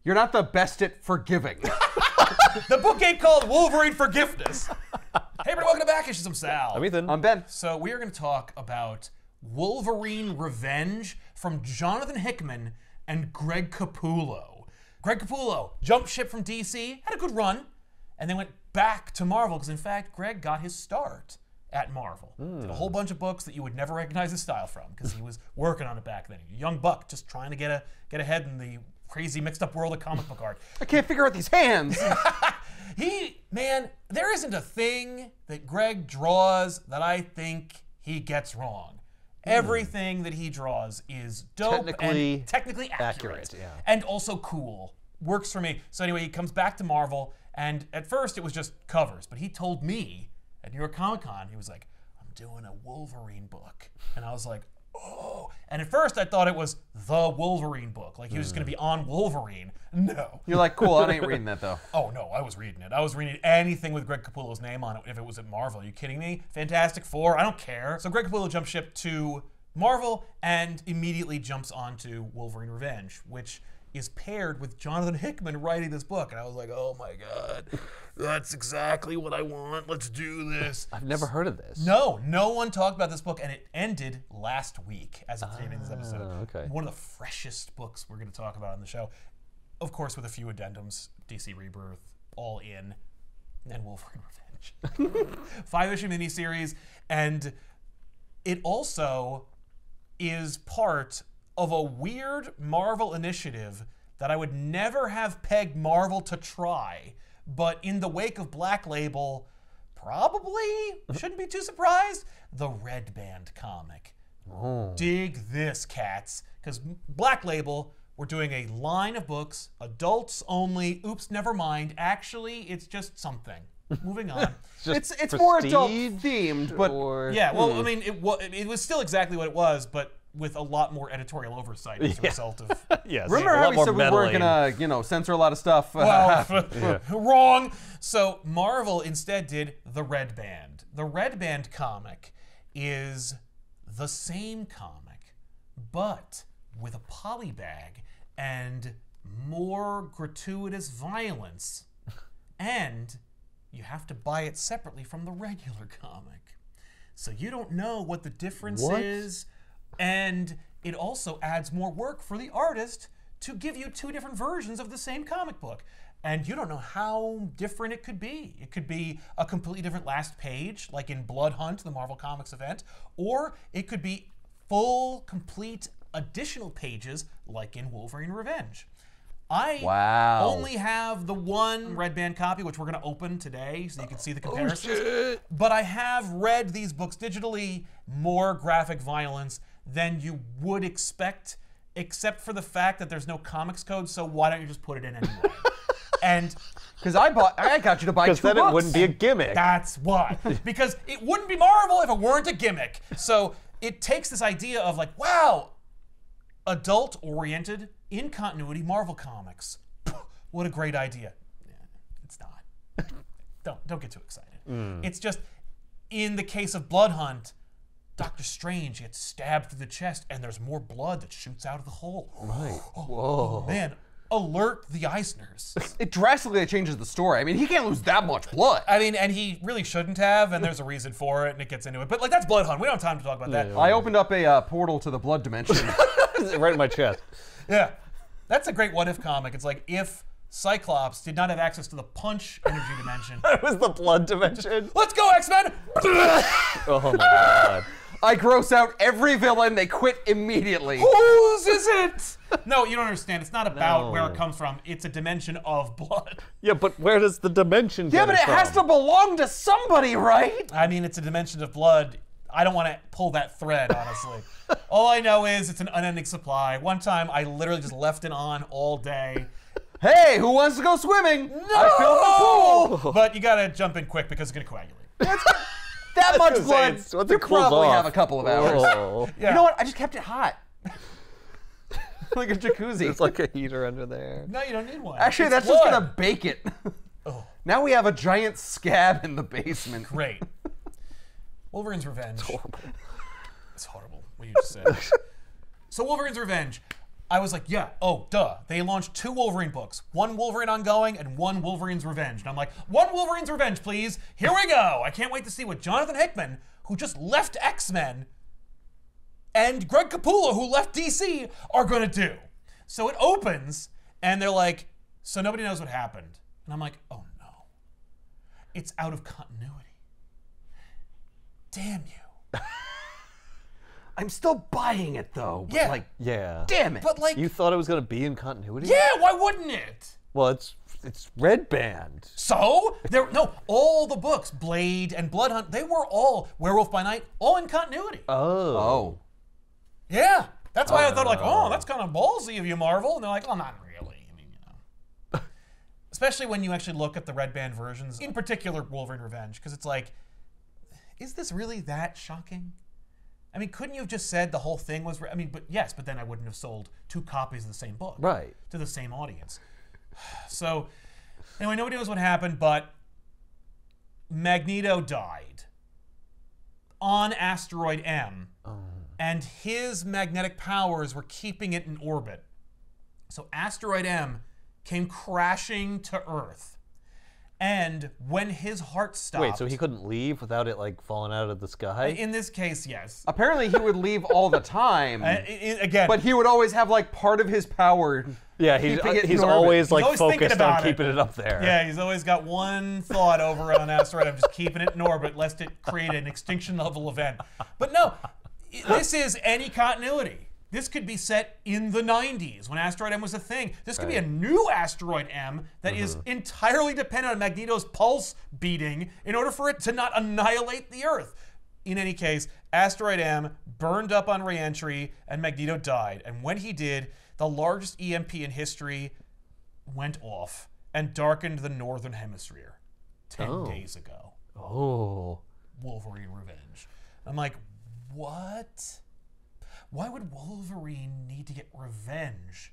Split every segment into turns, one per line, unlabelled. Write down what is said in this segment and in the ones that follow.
You're not the best at forgiving.
The book ain't called Wolverine Forgiveness. Hey, everybody, welcome to Back Issues. I'm Sal.
I'm Ethan.
I'm Ben.
So we are going to talk about Wolverine Revenge from Jonathan Hickman and Greg Capullo. Greg Capullo jumped ship from DC, had a good run, and then went back to Marvel because, in fact, Greg got his start at Marvel. Did a whole bunch of books that you would never recognize his style from because he was working on it back then. A young buck just trying to get ahead in the crazy mixed up world of comic book art.
I can't figure out these hands.
Man, there isn't a thing that Greg draws that I think he gets wrong. Everything that he draws is dope and technically accurate.
Yeah.
And also cool. Works for me. So anyway, he comes back to Marvel, and at first it was just covers, but he told me at New York Comic Con, he was like, I'm doing a Wolverine book. And I was like, oh. And at first I thought it was the Wolverine book. Like he was just going to be on Wolverine. No.
You're like, cool, I ain't reading that though.
Oh no, I was reading it. I was reading anything with Greg Capullo's name on it if it was at Marvel. Are you kidding me? Fantastic Four, I don't care. So Greg Capullo jumps ship to Marvel and immediately jumps onto Wolverine Revenge, which is paired with Jonathan Hickman writing this book. And I was like, oh my God, that's exactly what I want. Let's do this.
I've never heard of this.
No one talked about this book, and it ended last week as of taping this episode.
Okay.
One of the freshest books we're going to talk about on the show. Of course, with a few addendums, DC Rebirth, All In, and Wolverine Revenge. 5-issue miniseries, and it also is part of a weird Marvel initiative that I would never have pegged Marvel to try, but in the wake of Black Label, probably, shouldn't be too surprised, the Red Band comic.
Oh.
Dig this, cats, because Black Label, we're doing a line of books, adults only, oops, never mind, actually, it's just something. Moving on.
It's more adult themed, but
yeah, well, I mean, it was still exactly what it was, but with a lot more editorial oversight as a result of.
Yes.
remember how we said we weren't gonna, censor a lot of stuff?
Well, wrong. So Marvel instead did the Red Band. The Red Band comic is the same comic, but with a polybag and more gratuitous violence, and you have to buy it separately from the regular comic. So you don't know what the difference is. And it also adds more work for the artist to give you two different versions of the same comic book. And you don't know how different it could be. It could be a completely different last page, like in Blood Hunt, the Marvel Comics event, or it could be full, complete additional pages, like in Wolverine Revenge. I only have the one Red Band copy, which we're going to open today so you can see the comparisons. But I have read these books digitally, more graphic violence than you would expect, except for the fact that there's no comics code, so why don't you just put it in anyway? And
because I got you to buy 2 books.
Because then it wouldn't be a gimmick.
That's why. Because it wouldn't be Marvel if it weren't a gimmick. So it takes this idea of like, wow, adult-oriented, in continuity Marvel Comics. What a great idea. It's not. Don't get too excited. It's just, in the case of Blood Hunt, Doctor Strange gets stabbed through the chest and there's more blood that shoots out of the hole.
Right.
Oh, man. Alert the Eisners.
It drastically changes the story. I mean, he can't lose that much blood.
I mean, and he really shouldn't have, and there's a reason for it, and it gets into it. But like, that's Blood Hunt. We don't have time to talk about that.
I opened up a portal to the blood dimension.
Right in my chest.
Yeah. That's a great what-if comic. It's like if Cyclops did not have access to the punch energy dimension.
That was the blood dimension.
Let's go, X-Men!
Oh my God.
I gross out every villain, they quit immediately.
Whose is it? No, you don't understand. It's not about where it comes from. It's a dimension of blood.
Yeah, but where does the dimension get
but it has to belong to somebody, right?
I mean, it's a dimension of blood. I don't want to pull that thread, honestly. All I know is it's an unending supply. One time, I literally just left it on all day.
Hey, who wants to go swimming?
No!
I filled the pool.
But you gotta jump in quick because it's gonna coagulate.
That much blood, you probably have a couple of hours.
Yeah.
You know what? I just kept it hot. Like a jacuzzi.
It's like a heater under there.
No, you don't need one.
Actually,
It's
that's
blood.
just gonna bake it.
Oh.
Now we have a giant scab in the basement.
Great. Wolverine's Revenge.
It's horrible.
It's horrible what you just said. So Wolverine's Revenge. I was like, yeah, oh, duh. They launched 2 Wolverine books, 1 Wolverine Ongoing and 1 Wolverine's Revenge. And I'm like, 1 Wolverine's Revenge, please. Here we go. I can't wait to see what Jonathan Hickman, who just left X-Men, and Greg Capullo, who left DC, are going to do. So it opens, and they're like, so nobody knows what happened. And I'm like, oh no. It's out of continuity. Damn you.
I'm still buying it though. But
Yeah.
Like,
Yeah.
damn it.
But like,
You thought it was gonna be in continuity?
yeah, why wouldn't it?
Well, it's Red Band.
So all the books, Blade and Bloodhunt, they were all Werewolf by Night, all in continuity.
Oh.
Yeah, that's why I thought like, oh, that's kind of ballsy of you, Marvel. And they're like, oh, not really. I mean, especially when you actually look at the Red Band versions, in particular Wolverine Revenge, because it's like, is this really that shocking? I mean, couldn't you have just said the whole thing was? I mean, but yes, but then I wouldn't have sold 2 copies of the same book,
Right.
to the same audience. So, anyway, nobody knows what happened, but Magneto died on Asteroid M, and his magnetic powers were keeping it in orbit. So Asteroid M came crashing to Earth. And when his heart stopped...
Wait, so he couldn't leave without it like falling out of the sky?
In this case, yes.
Apparently he would leave all the time.
Again...
But he would always have like part of his power.
Yeah,
keeping it in
he's
orbit.
always like
always thinking
focused
about
on
it.
keeping it up there.
Yeah, he's always got one thought over on Asteroid. I'm just keeping it in orbit, lest it create an extinction level event. But no, this is any continuity. This could be set in the 90s when Asteroid M was a thing. This could be a new Asteroid M that is entirely dependent on Magneto's pulse beating in order for it to not annihilate the Earth. In any case, Asteroid M burned up on re-entry and Magneto died. And when he did, the largest EMP in history went off and darkened the northern hemisphere 10 days ago.
Oh.
Wolverine Revenge. I'm like, what? Why would Wolverine need to get revenge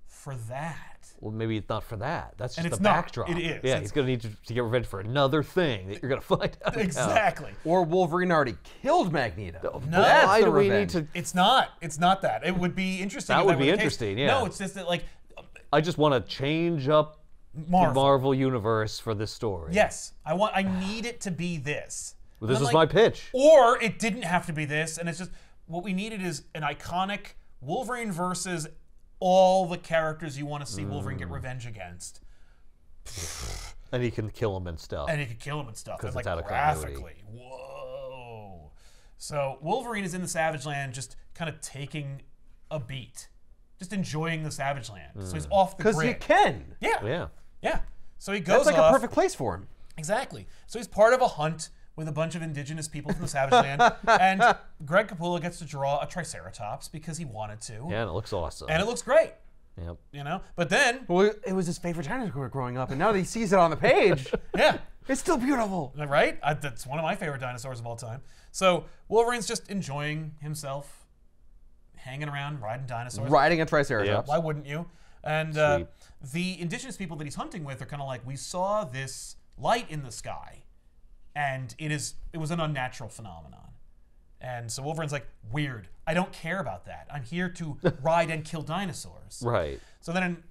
for that?
Well, maybe it's not for that. That's
And
just
it's
the
not.
backdrop.
It is.
Yeah,
It's-
he's going to need to get revenge for another thing that you're going to find out about.
Exactly.
Or Wolverine already killed Magneto.
No.
That's
Why
the
do we
revenge.
need to...
It's not. It's not that. It would be interesting.
That
if
would be
were the case.
interesting, yeah.
No, it's just that, like,
I just want to change up
Marvel.
the Marvel universe for this story.
Yes. I need it to be this.
Well, this
And
is
I'm
my
like,
pitch.
Or it didn't have to be this, and it's just, what we needed is an iconic Wolverine versus all the characters you want to see Wolverine get revenge against.
And he can kill him and stuff.
And he could kill him and stuff.
'Cause
And
it's
like
out of continuity.
graphically. Whoa. So Wolverine is in the Savage Land just kind of taking a beat. Just enjoying the Savage Land. So he's off the
Because
grid.
he can.
Yeah.
Yeah.
Yeah. So he goes
That's like
off.
a perfect place for him.
Exactly. So he's part of a hunt with a bunch of indigenous people from the Savage Land. And Greg Capullo gets to draw a Triceratops because he wanted to.
Yeah, and it looks awesome.
And it looks great.
Yep.
You know? But then,
Well, it was his favorite dinosaur growing up, and now that he sees it on the page,
yeah.
it's still beautiful.
Right? That's one of my favorite dinosaurs of all time. So Wolverine's just enjoying himself, hanging around, riding dinosaurs.
Riding a Triceratops.
Why wouldn't you? And
Sweet.
the indigenous people that he's hunting with are kind of like, we saw this light in the sky, and it was an unnatural phenomenon. And so Wolverine's like, weird. I don't care about that. I'm here to ride and kill dinosaurs.
Right.
So then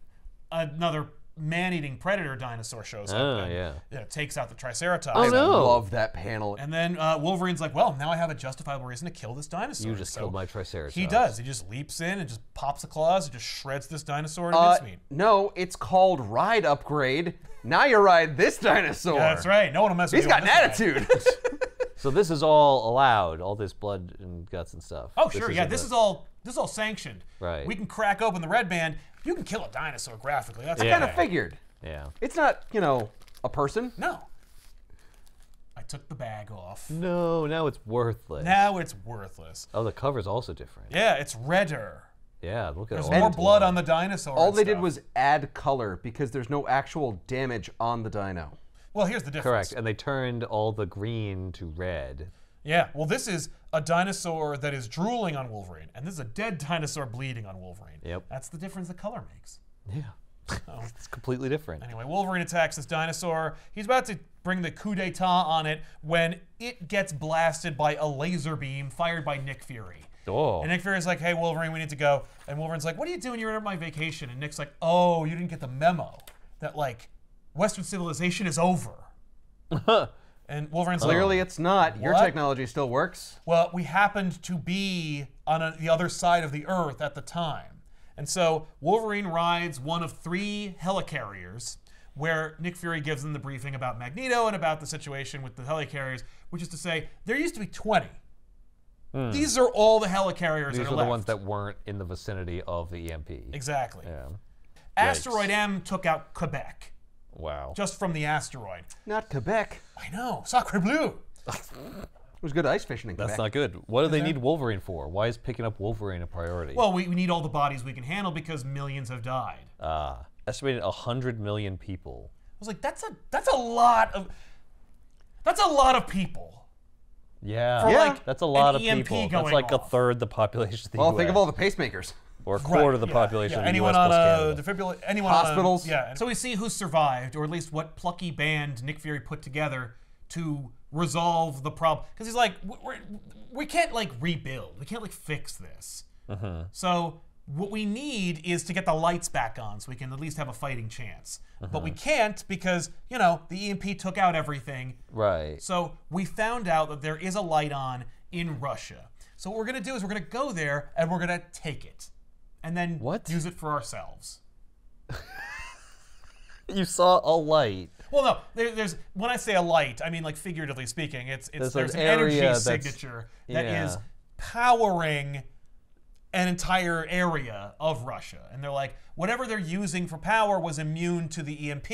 another man-eating predator dinosaur shows up and
yeah.
takes out the Triceratops.
Oh,
I
no.
love that panel.
And then Wolverine's like, well, now I have a justifiable reason to kill this dinosaur.
You just
So
killed my Triceratops.
He does. He just leaps in and just pops the claws and just shreds this dinosaur to mincemeat.
No, it's called Ride Upgrade. Now you ride this dinosaur.
Yeah, that's right. No one will mess with
He's
you
got
on
an
this guy.
attitude.
So this is all allowed, all this blood and guts and stuff.
Oh, sure. Yeah,
in
this
the-
is all sanctioned.
Right.
We can crack open the red band. You can kill a dinosaur graphically. That's
I
okay.
kind of figured.
Yeah.
It's not, a person.
No. I took the bag off.
No, now it's worthless.
Now it's worthless.
Oh, the cover's also different.
Yeah, it's redder.
Yeah, look at
There's
all
more
the
blood on the dinosaur.
All
and
they did
stuff.
was add color because there's no actual damage on the dino.
Well, here's the difference.
Correct, and they turned all the green to red.
Yeah, well, this is a dinosaur that is drooling on Wolverine, and this is a dead dinosaur bleeding on Wolverine.
Yep.
That's the difference the color makes.
Yeah. It's completely different.
Anyway, Wolverine attacks this dinosaur. He's about to bring the coup d'etat on it when it gets blasted by a laser beam fired by Nick Fury.
Oh.
And Nick Fury's like, hey, Wolverine, we need to go. And Wolverine's like, what are you doing? You're on my vacation. And Nick's like, oh, you didn't get the memo that, like, Western civilization is over. And Wolverine's
Clearly
like,
it's not. Your
What?
technology still works.
well, we happened to be on the other side of the Earth at the time. And so Wolverine rides one of 3 helicarriers where Nick Fury gives them the briefing about Magneto and about the situation with the helicarriers, which is to say, there used to be 20. These are all the helicarriers
These
that
are
are
the
left.
ones that weren't in the vicinity of the EMP.
Exactly.
Yeah.
Asteroid M took out Quebec,
Wow.
just from the asteroid.
Not Quebec.
I know, sacre bleu.
It was good ice fishing in
That's
Quebec.
not good. What do they need Wolverine for? Why is picking up Wolverine a priority?
Well, we need all the bodies we can handle because millions have died.
Estimated 100 million people.
I was like, that's a lot of people.
Yeah.
For,
Yeah.
like,
That's a lot
an
of
EMP
people. That's
going
like
off.
a third the population of the
Well,
US.
think of all the pacemakers.
Or a quarter of the
Yeah,
population
yeah.
of the
Anyone
US
on
plus
a
Canada.
defibrillator, anyone
Hospitals.
On a, yeah. So we see who survived, or at least what plucky band Nick Fury put together to resolve the problem. Because he's like, we can't like rebuild. We can't like fix this. So what we need is to get the lights back on so we can at least have a fighting chance. But we can't because, you know, the EMP took out everything.
Right.
So we found out that there is a light on in Russia. So what we're going to do is we're going to go there and we're going to take it. And then use it for ourselves.
You saw a light.
Well, no, there's when I say a light, I mean like figuratively speaking. There's
an
an
area
energy
that's-
signature that is
yeah.
powering an entire area of Russia. And they're like, whatever they're using for power was immune to the EMP,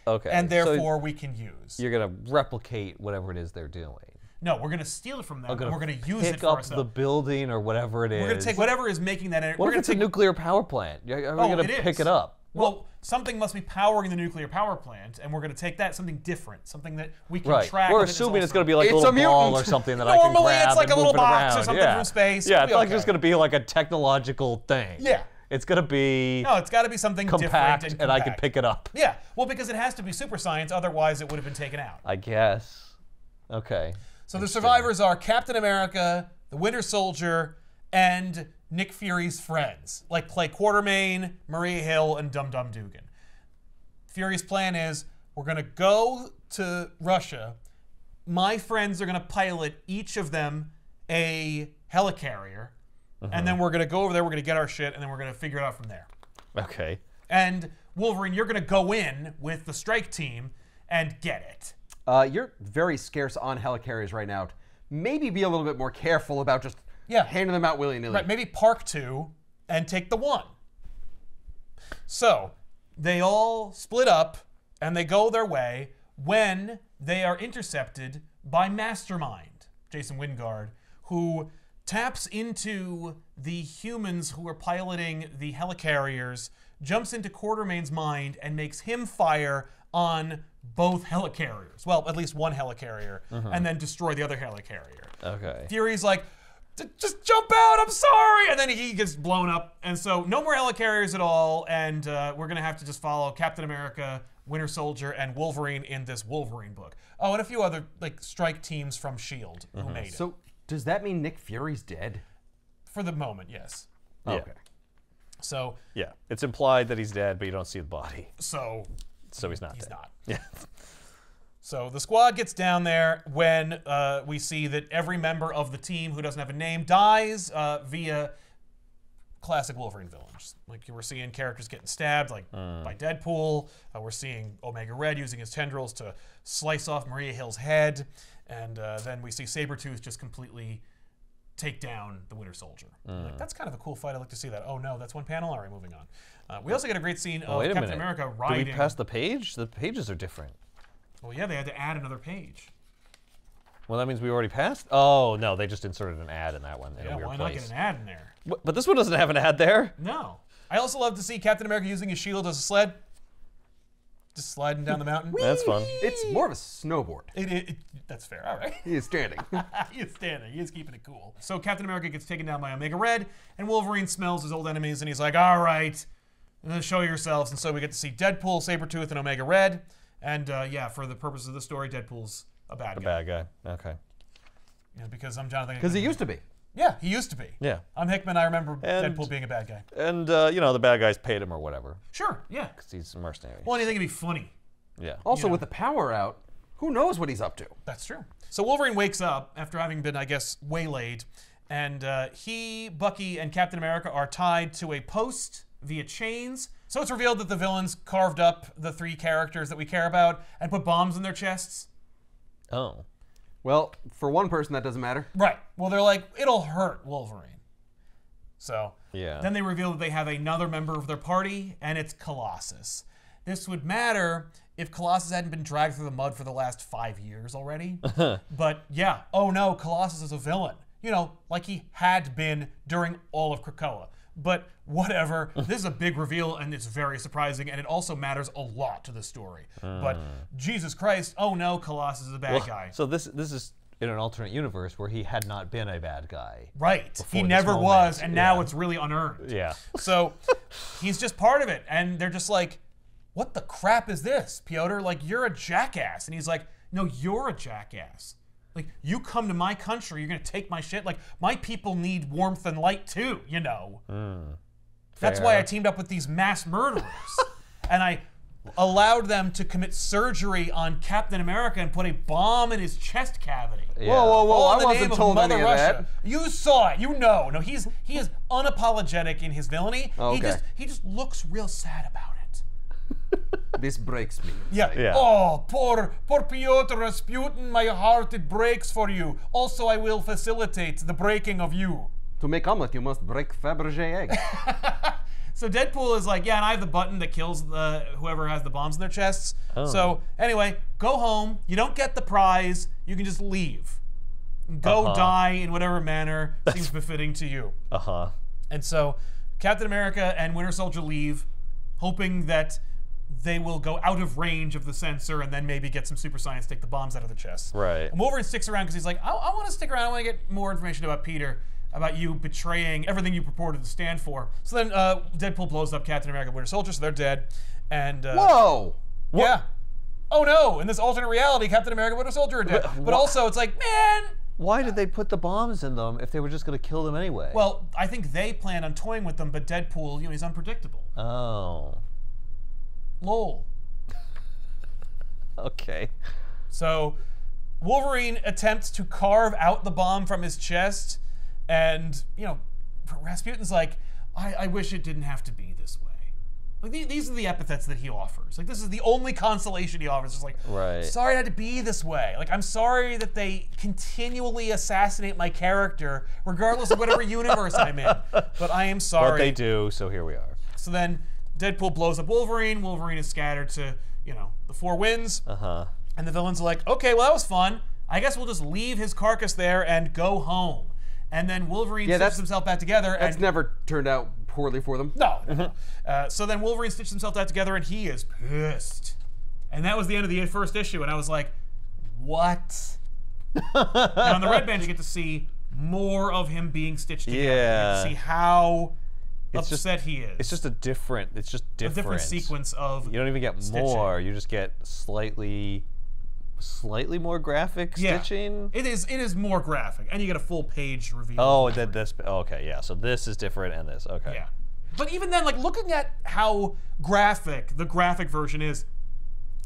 Okay,
and
so
therefore we can use.
You're going to replicate whatever it is they're doing.
No, we're going to steal it from them, and we're going to use it
Pick
for
up
ourselves.
the building or whatever it is.
We're going to take whatever is making that energy.
What
We're
if
going
it's
to
a
take
nuclear power plant? Are we going to pick it up?
Well, something must be powering the nuclear power plant, and we're going to take that, something different, something that we can
Right.
track.
We're
and that is
assuming it's
also-
going to be like
It's
a little
a
ball
mutant.
or something that I can
Normally,
grab
it's like
and
a little
move it
box or
around.
something
Yeah.
from space.
Yeah,
It'll
it's
be
like
okay.
just going to be like a technological thing.
Yeah.
It's going to be
No, it's got to be something
compact,
different
and I can
compact.
pick it up.
Yeah, well, because it has to be super science, otherwise it would have been taken out.
I guess. Okay.
So the survivors are Captain America, the Winter Soldier, and Nick Fury's friends, like Clay Quartermain, Maria Hill, and Dum Dum Dugan. Fury's plan is, we're going to go to Russia. My friends are going to pilot each of them a helicarrier, and then we're going to go over there, we're going to get our shit, and then we're going to figure it out from there.
Okay.
And Wolverine, you're going to go in with the strike team and get it.
You're very scarce on helicarriers right now. Maybe be a little bit more careful about just handing them out willy-nilly.
Right, maybe park 2 and take the 1. So they all split up and they go their way when they are intercepted by Mastermind, Jason Wingard, who taps into the humans who are piloting the helicarriers, jumps into Quartermain's mind, and makes him fire on both helicarriers. Well, at least one helicarrier, and then destroy the other helicarrier.
Okay.
Fury's like, just jump out, I'm sorry! And then he gets blown up. And so no more helicarriers at all, and we're going to have to just follow Captain America, Winter Soldier, and Wolverine in this Wolverine book. Oh, and a few other like strike teams from S.H.I.E.L.D. who made it.
So does that mean Nick Fury's dead?
For the moment, yes.
Yeah.
Okay.
So
Yeah. It's implied that he's dead, but you don't see the body.
so
So he's not
he's
dead.
not.
Yeah.
So the squad gets down there when we see that every member of the team who doesn't have a name dies via classic Wolverine villains. Like we're seeing characters getting stabbed, like by Deadpool. We're seeing Omega Red using his tendrils to slice off Maria Hill's head. And then we see Sabretooth just completely take down the Winter Soldier. Like, that's kind of a cool fight. I'd like to see that. Oh no, that's one panel. All right, moving on. We also get a great scene of
Wait a
Captain
minute.
America
Did
riding.
we pass the page? The pages are different.
Well, yeah, they had to add another page.
Well, that means we already passed? Oh, no, they just inserted an ad in that one in
Yeah,
a weird
why not
place.
get an ad in there?
But this one doesn't have an ad there.
No. I also love to see Captain America using his shield as a sled. Just sliding down the mountain.
That's fun.
It's more of a snowboard.
That's fair. All right.
He is standing.
He is standing. He is keeping it cool. So Captain America gets taken down by Omega Red, and Wolverine smells his old enemies, and he's like, all right, show yourselves. And so we get to see Deadpool, Sabretooth, and Omega Red. And yeah, for the purpose of the story, Deadpool's a bad guy.
Bad guy. Okay.
Yeah, because I'm Jonathan.
Because he used to be.
Yeah, he used to be.
Yeah.
I'm Hickman. I remember
And-
Deadpool being a bad guy.
And, you know, the bad guys paid him or whatever.
Sure, yeah.
Because he's a mercenary.
Well, anything would be funny.
Yeah.
Also, with the power out, who knows what he's up to?
That's true. So Wolverine wakes up after having been, I guess, waylaid, and he, Bucky, and Captain America are tied to a post via chains. So it's revealed that the villains carved up the 3 characters that we care about and put bombs in their chests.
Oh.
Well, for one person, that doesn't matter.
Right. Well, they're like, it'll hurt Wolverine. So
Yeah.
then they reveal that they have another member of their party, and it's Colossus. This would matter if Colossus hadn't been dragged through the mud for the last 5 years already. But yeah, oh no, Colossus is a villain. You know, like he had been during all of Krakoa. But whatever, this is a big reveal, and it's very surprising, and it also matters a lot to the story. But Jesus Christ, oh no, Colossus is a bad guy.
So this is in an alternate universe where he had not been a bad guy.
Right. He
this
never
moment.
was, and now
Yeah.
it's really unearned.
Yeah.
So he's just part of it, and they're just like, what the crap is this, Piotr? Like, you're a jackass. And he's like, no, you're a jackass. Like, you come to my country, you're gonna take my shit. Like, my people need warmth and light too, you know. That's why I teamed up with these mass murderers. And I allowed them to commit surgery on Captain America and put a bomb in his chest cavity.
Yeah.
Whoa, whoa, whoa!
All in
I
the
wasn't
name of
told
Mother
any of
Russia.
that.
You saw it. You know. No, he is unapologetic in his villainy.
Oh, okay.
He just looks real sad about it.
This breaks me.
Yeah.
Yeah.
Oh, poor Pyotr Rasputin, my heart, it breaks for you. Also, I will facilitate the breaking of you.
To make omelet, you must break Fabergé egg.
So Deadpool is like, yeah, and I have the button that kills whoever has the bombs in their chests.
Oh.
So anyway, go home. You don't get the prize. You can just leave. Go die in whatever manner seems befitting to you.
Uh-huh.
And so Captain America and Winter Soldier leave, hoping that they will go out of range of the sensor and then maybe get some super science to take the bombs out of the chests.
Right.
And Wolverine sticks around because he's like, I want to stick around. I want to get more information about Peter, about you betraying everything you purported to stand for. So then Deadpool blows up Captain America and Winter Soldier, so they're dead. And
Whoa!
yeah. Oh no, in this alternate reality, Captain America and Winter Soldier are dead. But also, it's like, man,
Why did they put the bombs in them if they were just going to kill them anyway?
well, I think they plan on toying with them, but Deadpool, you know, he's unpredictable.
Oh.
Lol.
Okay.
So Wolverine attempts to carve out the bomb from his chest, and, you know, Rasputin's like, I wish it didn't have to be this way. Like, these are the epithets that he offers. Like, this is the only consolation he offers. It's like,
Right.
sorry it had to be this way. Like, I'm sorry that they continually assassinate my character, regardless of whatever universe I'm in. But I am sorry.
But they do, so here we are.
So then Deadpool blows up Wolverine. Wolverine is scattered to, you know, the 4 winds.
Uh-huh.
And the villains are like, okay, well, that was fun. I guess we'll just leave his carcass there and go home. And then Wolverine stitches himself back together.
That's
and
never turned out poorly for them.
No. So then Wolverine stitches himself back together, and he is pissed. And that was the end of the first issue. And I was like, what? Now, in the Red Band, you get to see more of him being stitched together. You get
Yeah.
to see how
It's
upset he is.
It's just different
a different sequence of
You don't even get
stitching.
more. You just get slightly more graphic stitching.
It is more graphic, and you get a full page reveal.
Oh, this. Okay, yeah. So this is different, and this. Okay.
Yeah. But even then, like, looking at how graphic the graphic version is,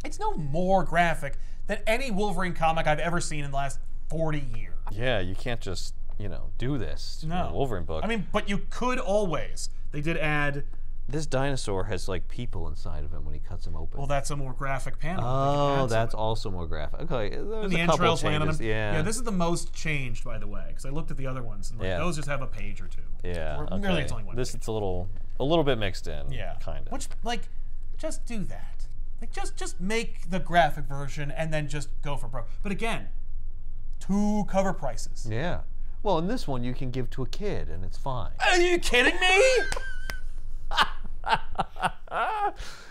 it's no more graphic than any Wolverine comic I've ever seen in the last 40 years.
Yeah, you can't just do this in a Wolverine book.
I mean, but you could always. They did add.
This dinosaur has like people inside of him when he cuts him open.
Well, that's a more graphic panel.
Oh, that's also more graphic. Okay, there's
And the
a couple
entrails land on
changes.
him.
Yeah.
This is the most changed, by the way, because I looked at the other ones, and like, those just have a page or two.
Yeah.
Or
Okay.
really, it's only one
This
page.
it's a little bit mixed in.
Yeah.
Kind of.
Which, like, just do that. Like, just make the graphic version and then just go for broke. But again, 2 cover prices.
Yeah. Well, in this one you can give to a kid and it's fine.
Are you kidding me?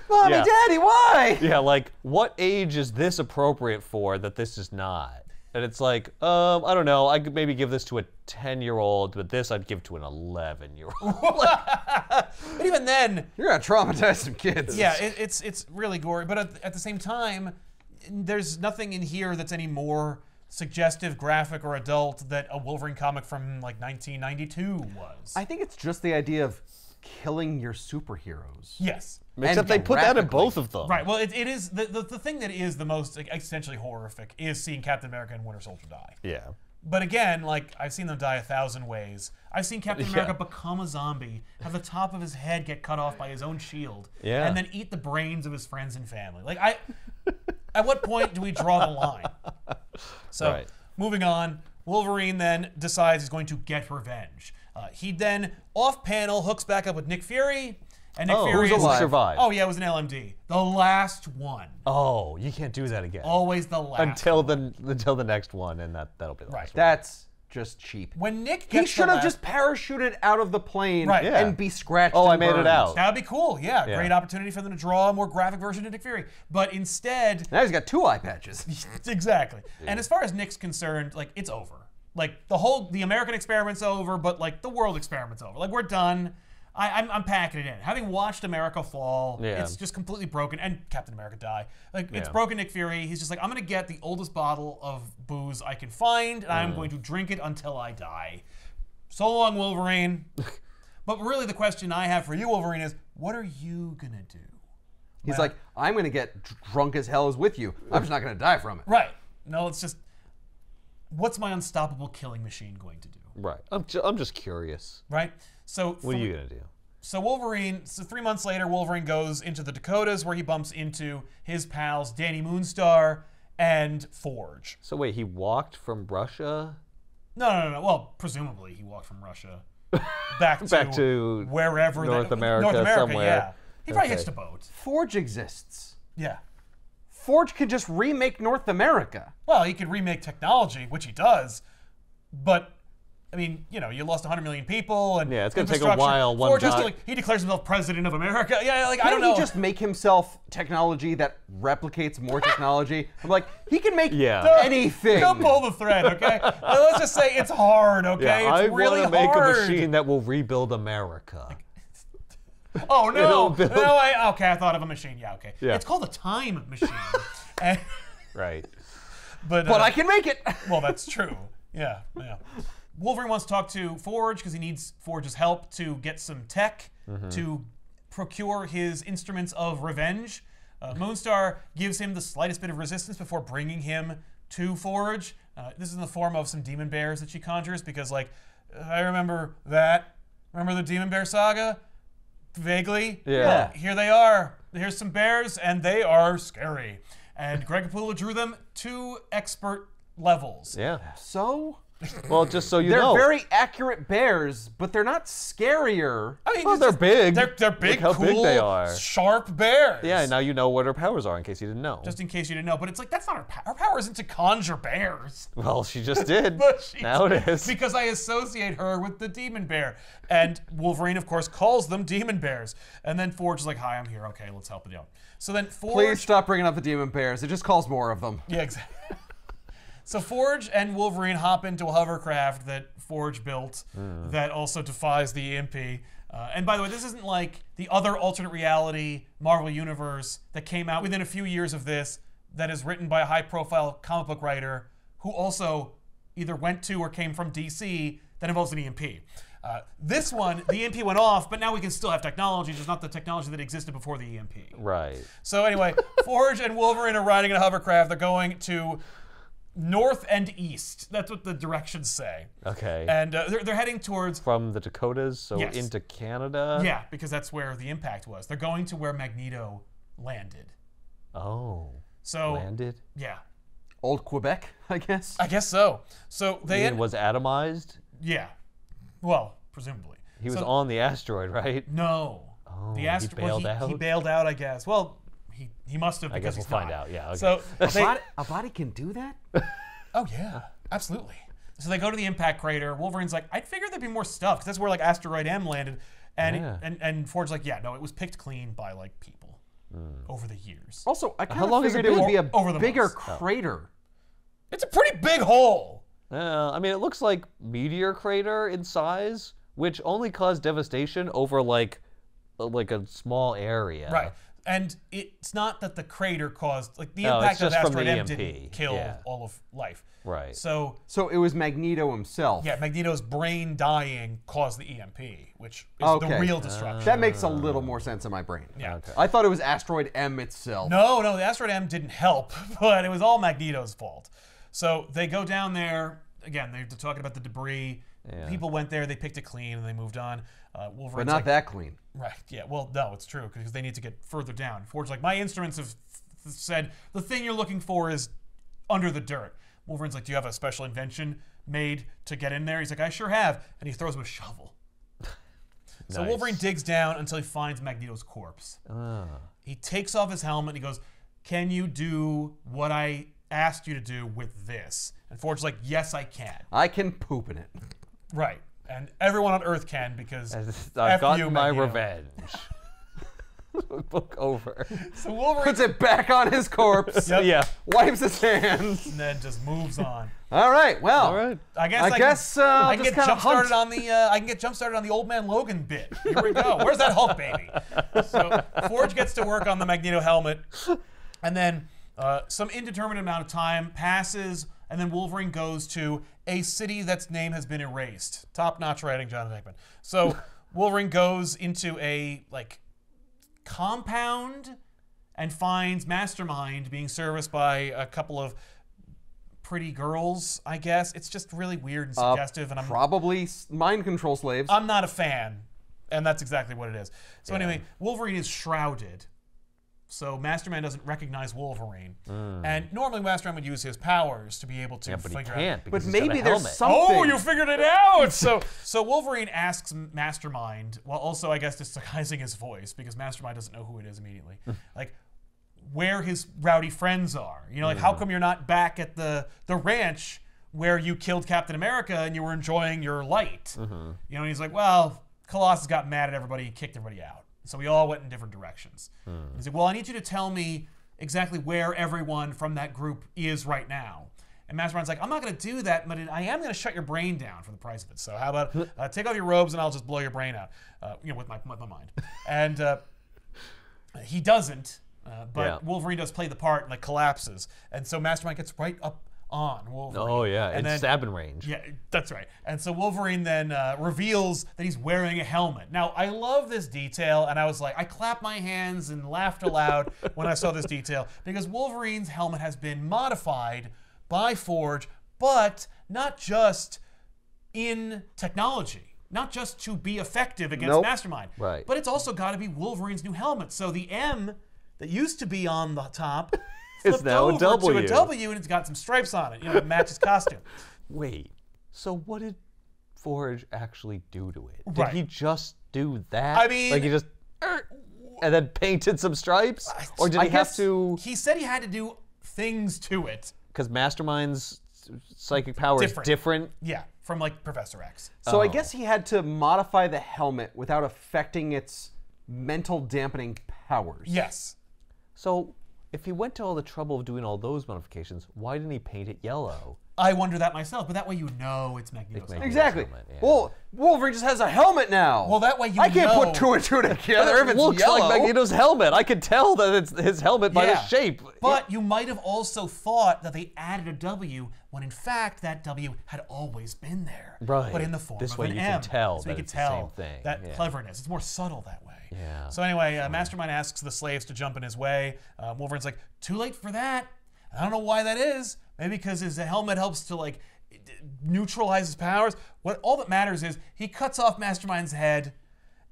Mommy,
Yeah.
Daddy, why?
Yeah, like what age is this appropriate for that this is not? And it's like, I don't know. I could maybe give this to a 10-year-old, but this I'd give to an 11-year-old.
But even then,
You're gonna traumatize some kids.
yeah, it's really gory. But at the same time, there's nothing in here that's any more suggestive, graphic, or adult that a Wolverine comic from like 1992 was.
I think it's just the idea of killing your superheroes.
Yes.
Except they put that in both of them.
Right. Well, it is the thing that is the most essentially horrific is seeing Captain America and Winter Soldier die.
Yeah.
But again, like, I've seen them die 1,000 ways. I've seen Captain America become a zombie, have the top of his head get cut off by his own shield, and then eat the brains of his friends and family. Like, at what point do we draw the line? So, moving on, Wolverine then decides he's going to get revenge. He then, off-panel, hooks back up with Nick Fury. And Nick Fury
survived.
Oh yeah, it was an LMD. The last one.
Oh, you can't do that again.
Always the last.
Until the next one, and that'll be the last one.
That's just cheap.
When Nick gets
he should have just parachuted out of the plane
Yeah.
and be scratched.
Oh,
and
I made
burned.
it out.
That'd be cool. Yeah, great opportunity for them to draw a more graphic version of Nick Fury. But instead,
Now he's got 2 eye patches.
exactly. And as far as Nick's concerned, like, it's over. Like, the American experiment's over, but like the world experiment's over. Like, we're done. I'm packing it in. Having watched America fall, it's just completely broken, and Captain America die. Like, it's broken Nick Fury. He's just like, I'm going to get the oldest bottle of booze I can find, and I'm going to drink it until I die. So long, Wolverine. But really the question I have for you, Wolverine, is what are you going to do?
He's like, I'm going to get drunk as hell as with you. I'm just not going to die from it.
Right. No, it's just, what's my unstoppable killing machine going to do?
Right. I'm just curious.
Right? So
what are you gonna do?
So Wolverine, 3 months later, Wolverine goes into the Dakotas where he bumps into his pals Danny Moonstar and Forge.
So wait, he walked from Russia?
No. Well, presumably he walked from Russia back to wherever
North America somewhere.
Yeah, he probably hitched a boat.
Forge exists.
Yeah.
Forge could just remake North America.
Well, he could remake technology, which he does, but. I mean, you know, you lost 100 million people, and
it's gonna take a while.
He declares himself president of America. Yeah, like I don't know.
Can't he just make himself technology that replicates more technology? I'm like, he can make anything.
Don't pull the thread, okay? Let's just say it's hard, okay?
Yeah,
it's really hard.
I want to make a machine that will rebuild America.
Oh no! Okay, I thought of a machine. Yeah, okay. Yeah. It's called a time machine.
Right.
But
I can make it.
Well, that's true. Yeah. Wolverine wants to talk to Forge because he needs Forge's help to get some tech to procure his instruments of revenge. Moonstar gives him the slightest bit of resistance before bringing him to Forge. This is in the form of some demon bears that she conjures because, like, I remember that. Remember the Demon Bear saga? Vaguely.
Yeah.
Here they are. Here's some bears, and they are scary. And Greg Capullo drew them to expert levels.
Yeah.
So?
Well, just so you
know.
They're
very accurate bears, but they're not scarier.
I mean,
well, they're big.
They're big,
Look how
cool,
big they are.
Sharp bears.
Yeah, now you know what her powers are in case you didn't know.
Just in case you didn't know. But it's like, that's not her power. Her power isn't to conjure bears.
Well, she just did. Now it is.
Because I associate her with the demon bear. And Wolverine, of course, calls them demon bears. And then Forge is like, hi, I'm here. Okay, let's help you out. So then Forge...
Please stop bringing up the demon bears. It just calls more of them.
Yeah, exactly. So Forge and Wolverine hop into a hovercraft that Forge built that also defies the EMP. And by the way, this isn't like the other alternate reality Marvel Universe that came out within a few years of this that is written by a high-profile comic book writer who also either went to or came from DC that involves an EMP. This one, the EMP went off, but now we can still have technology, just not the technology that existed before the EMP.
Right.
So anyway, Forge and Wolverine are riding in a hovercraft. They're going to north and east. That's what the directions say.
Okay.
And they're heading towards...
From the Dakotas, so into Canada?
Yeah, because that's where the impact was. They're going to where Magneto landed.
Oh.
So...
Landed?
Yeah.
Old Quebec, I guess?
I guess so. So they...
was atomized?
Yeah. Well, presumably.
He was on the asteroid, right?
No.
Oh,
he
bailed out?
He bailed out, I guess. Well... He must have.
I guess we'll find out. Yeah. Okay.
So
a body can do that?
Oh yeah, absolutely. So they go to the impact crater. Wolverine's like, I'd figure there'd be more stuff because that's where like Asteroid M landed, and Forge's like, yeah, no, it was picked clean by like people over the years.
Also, I kind of figured it would be a bigger crater.
It's a pretty big hole.
I mean, it looks like meteor crater in size, which only caused devastation over like a small area.
Right. And it's not that the crater caused, like the
No,
impact
it's
of
just from
asteroid
the
M
EMP.
didn't kill
Yeah.
all of life.
Right.
So
it was Magneto himself.
yeah, Magneto's brain dying caused the EMP, which is
Okay.
the real destruction.
That makes a little more sense in my brain.
Yeah.
Okay.
I thought it was Asteroid M itself.
No, the asteroid M didn't help, but it was all Magneto's fault. So they go down there again. They're talking about the debris.
Yeah.
People went there, they picked it clean, and they moved on. Wolverine's
But not
like,
that clean.
Right. Yeah. Well, no, it's true because they need to get further down. Forge's like, my instruments have said the thing you're looking for is under the dirt. Wolverine's like, do you have a special invention made to get in there? He's like, I sure have. And he throws him a shovel. So
Nice.
Wolverine digs down until he finds Magneto's corpse. He takes off his helmet and he goes, can you do what I asked you to do with this? And Forge's like, yes, I can.
I can poop in it.
Right. And everyone on Earth can because
I've gotten
you,
my
Magneto.
revenge. Book over.
So Wolverine
Puts it back on his corpse.
Yep.
Yeah.
Wipes his hands.
and then just moves on.
All right. Well.
All right.
I guess
I'll
I can
just
get
kinda
jump started
hunt.
on the I can get jump started on the Old Man Logan bit. Here we go. Where's that Hulk baby? So Forge gets to work on the Magneto helmet, and then some indeterminate amount of time passes, and then Wolverine goes to a city that's name has been erased. Top-notch writing, Jonathan Hickman. So Wolverine goes into a compound and finds Mastermind being serviced by a couple of pretty girls, I guess. It's just really weird and suggestive, and
Probably mind control slaves.
I'm not a fan, and that's exactly what it is. So anyway, Wolverine is shrouded, so Mastermind doesn't recognize Wolverine. And normally Mastermind would use his powers to be able to
Yeah, but he
figure
can't
out.
because
but
he's got
maybe
a
there's
helmet.
something.
Oh, you figured it out! So Wolverine asks Mastermind, while also I guess disguising his voice because Mastermind doesn't know who it is immediately, like where his rowdy friends are. You know, like how come you're not back at the ranch where you killed Captain America and you were enjoying your light? You know, and he's like, well, Colossus got mad at everybody and kicked everybody out. So we all went in different directions. He's like, well, I need you to tell me exactly where everyone from that group is right now. And Mastermind's like, I'm not going to do that, but I am going to shut your brain down for the price of it. So how about take off your robes and I'll just blow your brain out, with my mind. And he doesn't, but Wolverine does play the part and collapses. And so Mastermind gets right up on Wolverine.
Oh yeah,
and
it's
then,
stabbing range.
yeah, that's right. And so Wolverine then reveals that he's wearing a helmet. Now, I love this detail, and I was like, I clapped my hands and laughed aloud when I saw this detail, because Wolverine's helmet has been modified by Forge, but not just in technology, not just to be effective against Mastermind,
Right.
but it's also got to be Wolverine's new helmet. So the M that used to be on the top
It's
flipped
now a
over
W.
to a W, and it's got some stripes on it, to match his costume.
Wait, so what did Forge actually do to it? Did
Right.
he just do that?
I mean-
like he just and then painted some stripes, or did
I
he have
guess
to?
He said he had to do things to it.
Because Mastermind's psychic power is different.
Yeah, from Professor X.
So I guess he had to modify the helmet without affecting its mental dampening powers.
Yes.
So if he went to all the trouble of doing all those modifications, why didn't he paint it yellow?
I wonder that myself, but that way you know it's Magneto's helmet.
Exactly.
Helmet, yeah.
Well, Wolverine just has a helmet now.
Well, that way you
I can't
know.
put two and two together if
It
it's
looks
yellow.
like Magneto's helmet. I could tell that it's his helmet by the
Yeah.
shape.
But you might have also thought that they added a W when in fact that W had always been there.
Right.
But in the form
This
of
way
an
you can
M.
tell
So
that
you can
it's the same
tell
thing,
that
yeah.
cleverness. It's more subtle that way.
Yeah.
So anyway, Mastermind asks the slaves to jump in his way. Wolverine's like, too late for that. I don't know why that is. Maybe because his helmet helps to neutralize his powers. All that matters is he cuts off Mastermind's head,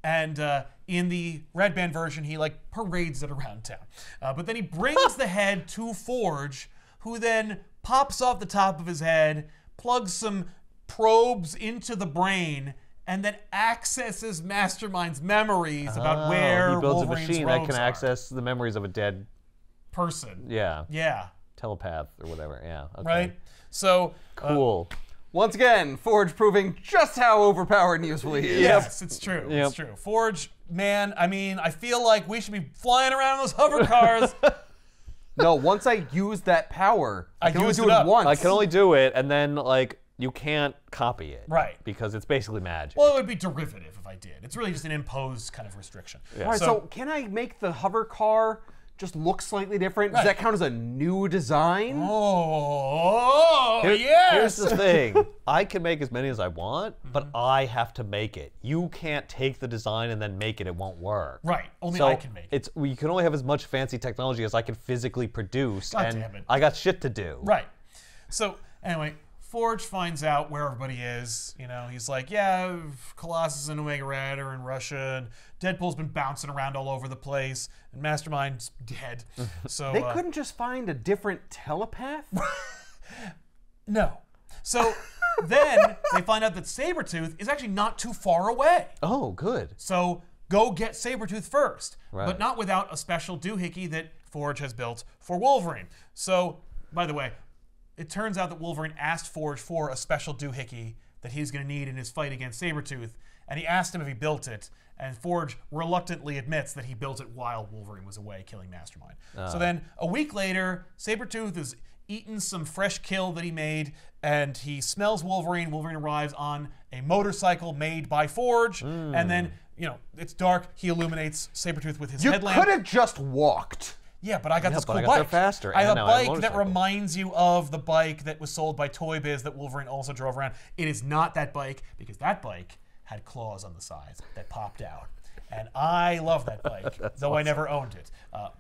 and in the Red Band version, he parades it around town. But then he brings the head to Forge, who then pops off the top of his head, plugs some probes into the brain, and then accesses Mastermind's memories about where
he builds
Wolverine's
a machine that
robes
can
are.
access the memories of a dead,
person.
yeah, telepath or whatever. Yeah. Okay.
Right? So
Cool.
Once again, Forge proving just how overpowered and useful he is.
yes, it's true.
Yep.
It's true. Forge, man, I mean, I feel like we should be flying around in those hover cars.
No, once I use that power, I can only
used
do
it
it
up.
once.
I can only do it, and then you can't copy it.
Right.
Because it's basically magic.
Well, it would be derivative if I did. It's really just an imposed kind of restriction.
All right, so can I make the hover car just look slightly different? Does that count as a new design?
Oh, yes!
Here's the thing. I can make as many as I want, but I have to make it. You can't take the design and then make it. It won't work.
Right. Only I can make it.
You can only have as much fancy technology as I can physically produce,
God
and
damn it.
I got shit to do.
Right. So, anyway, Forge finds out where everybody is. You know, he's like, yeah, Colossus and Omega Red are in Russia, and Deadpool's been bouncing around all over the place, and Mastermind's dead. So
They couldn't just find a different telepath?
No. So then they find out that Sabretooth is actually not too far away.
Oh, good.
So go get Sabretooth first,
Right.
but not without a special doohickey that Forge has built for Wolverine. So, by the way, it turns out that Wolverine asked Forge for a special doohickey that he's going to need in his fight against Sabretooth, and he asked him if he built it, and Forge reluctantly admits that he built it while Wolverine was away killing Mastermind. So then, a week later, Sabretooth is eating some fresh kill that he made, and he smells Wolverine. Wolverine arrives on a motorcycle made by Forge, and then, you know, it's dark. He illuminates Sabretooth with his
You
headlamp.
could have just walked.
Yeah, but I got this
but
cool
I got
bike.
there faster,
I have
and
a
now I have a
bike that
motorcycle.
reminds you of the bike that was sold by Toy Biz that Wolverine also drove around. It is not that bike, because that bike had claws on the sides that popped out. And I love that bike, though I never owned it.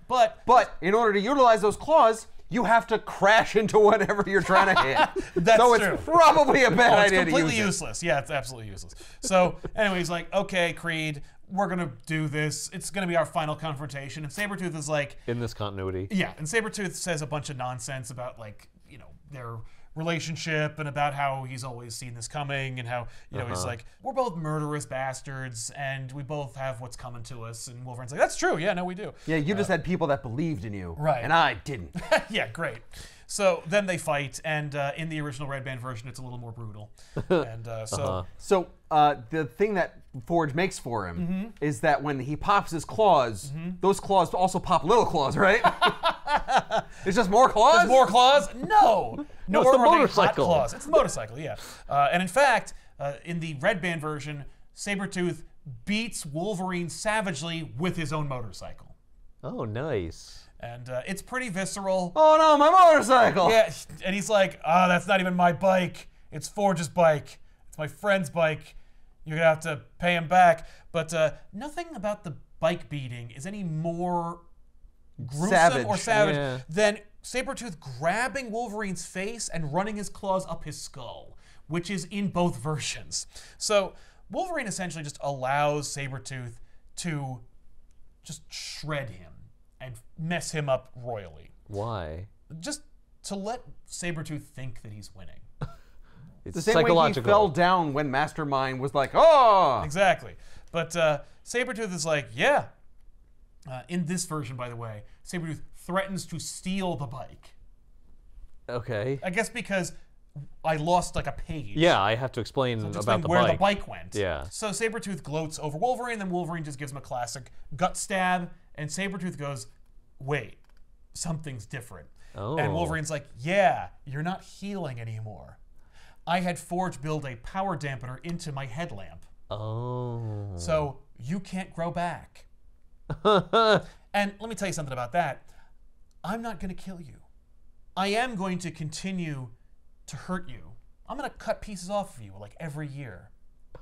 But
in order to utilize those claws, you have to crash into whatever you're trying to hit.
That's
so
true.
it's probably a bad
it's
idea to
completely
use it.
useless. Yeah, it's absolutely useless. So anyway, he's like, okay, Creed, we're going to do this. It's going to be our final confrontation. And Sabretooth is like...
In this continuity.
Yeah, and Sabretooth says a bunch of nonsense about, like, you know, their relationship and about how he's always seen this coming and how, you know, he's like, we're both murderous bastards and we both have what's coming to us. And Wolverine's like, that's true. Yeah, no, we do.
Yeah, you just had people that believed in you.
Right.
And I didn't.
Yeah, great. So then they fight, and in the original Red Band version, it's a little more brutal. And
So the thing that Forge makes for him is that when he pops his claws, those claws also pop little claws, right? It's just more claws?
There's more claws? No.
No, it's the
are they hot
motorcycle.
claws. It's the motorcycle, yeah. And in fact, in the Red Band version, Sabretooth beats Wolverine savagely with his own motorcycle.
Oh, nice.
And it's pretty visceral.
Oh no, my motorcycle!
Yeah, and he's like, that's not even my bike. It's Forge's bike. It's my friend's bike. You're gonna have to pay him back. But nothing about the bike beating is any more gruesome or savage than Sabretooth grabbing Wolverine's face and running his claws up his skull, which is in both versions. So Wolverine essentially just allows Sabretooth to just shred him and mess him up royally.
Why?
Just to let Sabretooth think that he's winning.
It's
The same
psychological.
way he fell down when Mastermind was like, oh!
Exactly. But Sabretooth is like, yeah. In this version, by the way, Sabretooth threatens to steal the bike.
Okay.
I guess because I lost like a page.
Yeah, I have to explain
To
about
explain
the
where
bike.
the bike went.
Yeah.
So Sabretooth gloats over Wolverine, then Wolverine just gives him a classic gut stab, and Sabretooth goes, wait, something's different.
Oh.
And Wolverine's like, yeah, you're not healing anymore. I had Forge build a power dampener into my headlamp.
Oh.
So you can't grow back. And let me tell you something about that. I'm not going to kill you. I am going to continue to hurt you. I'm going to cut pieces off of you like every year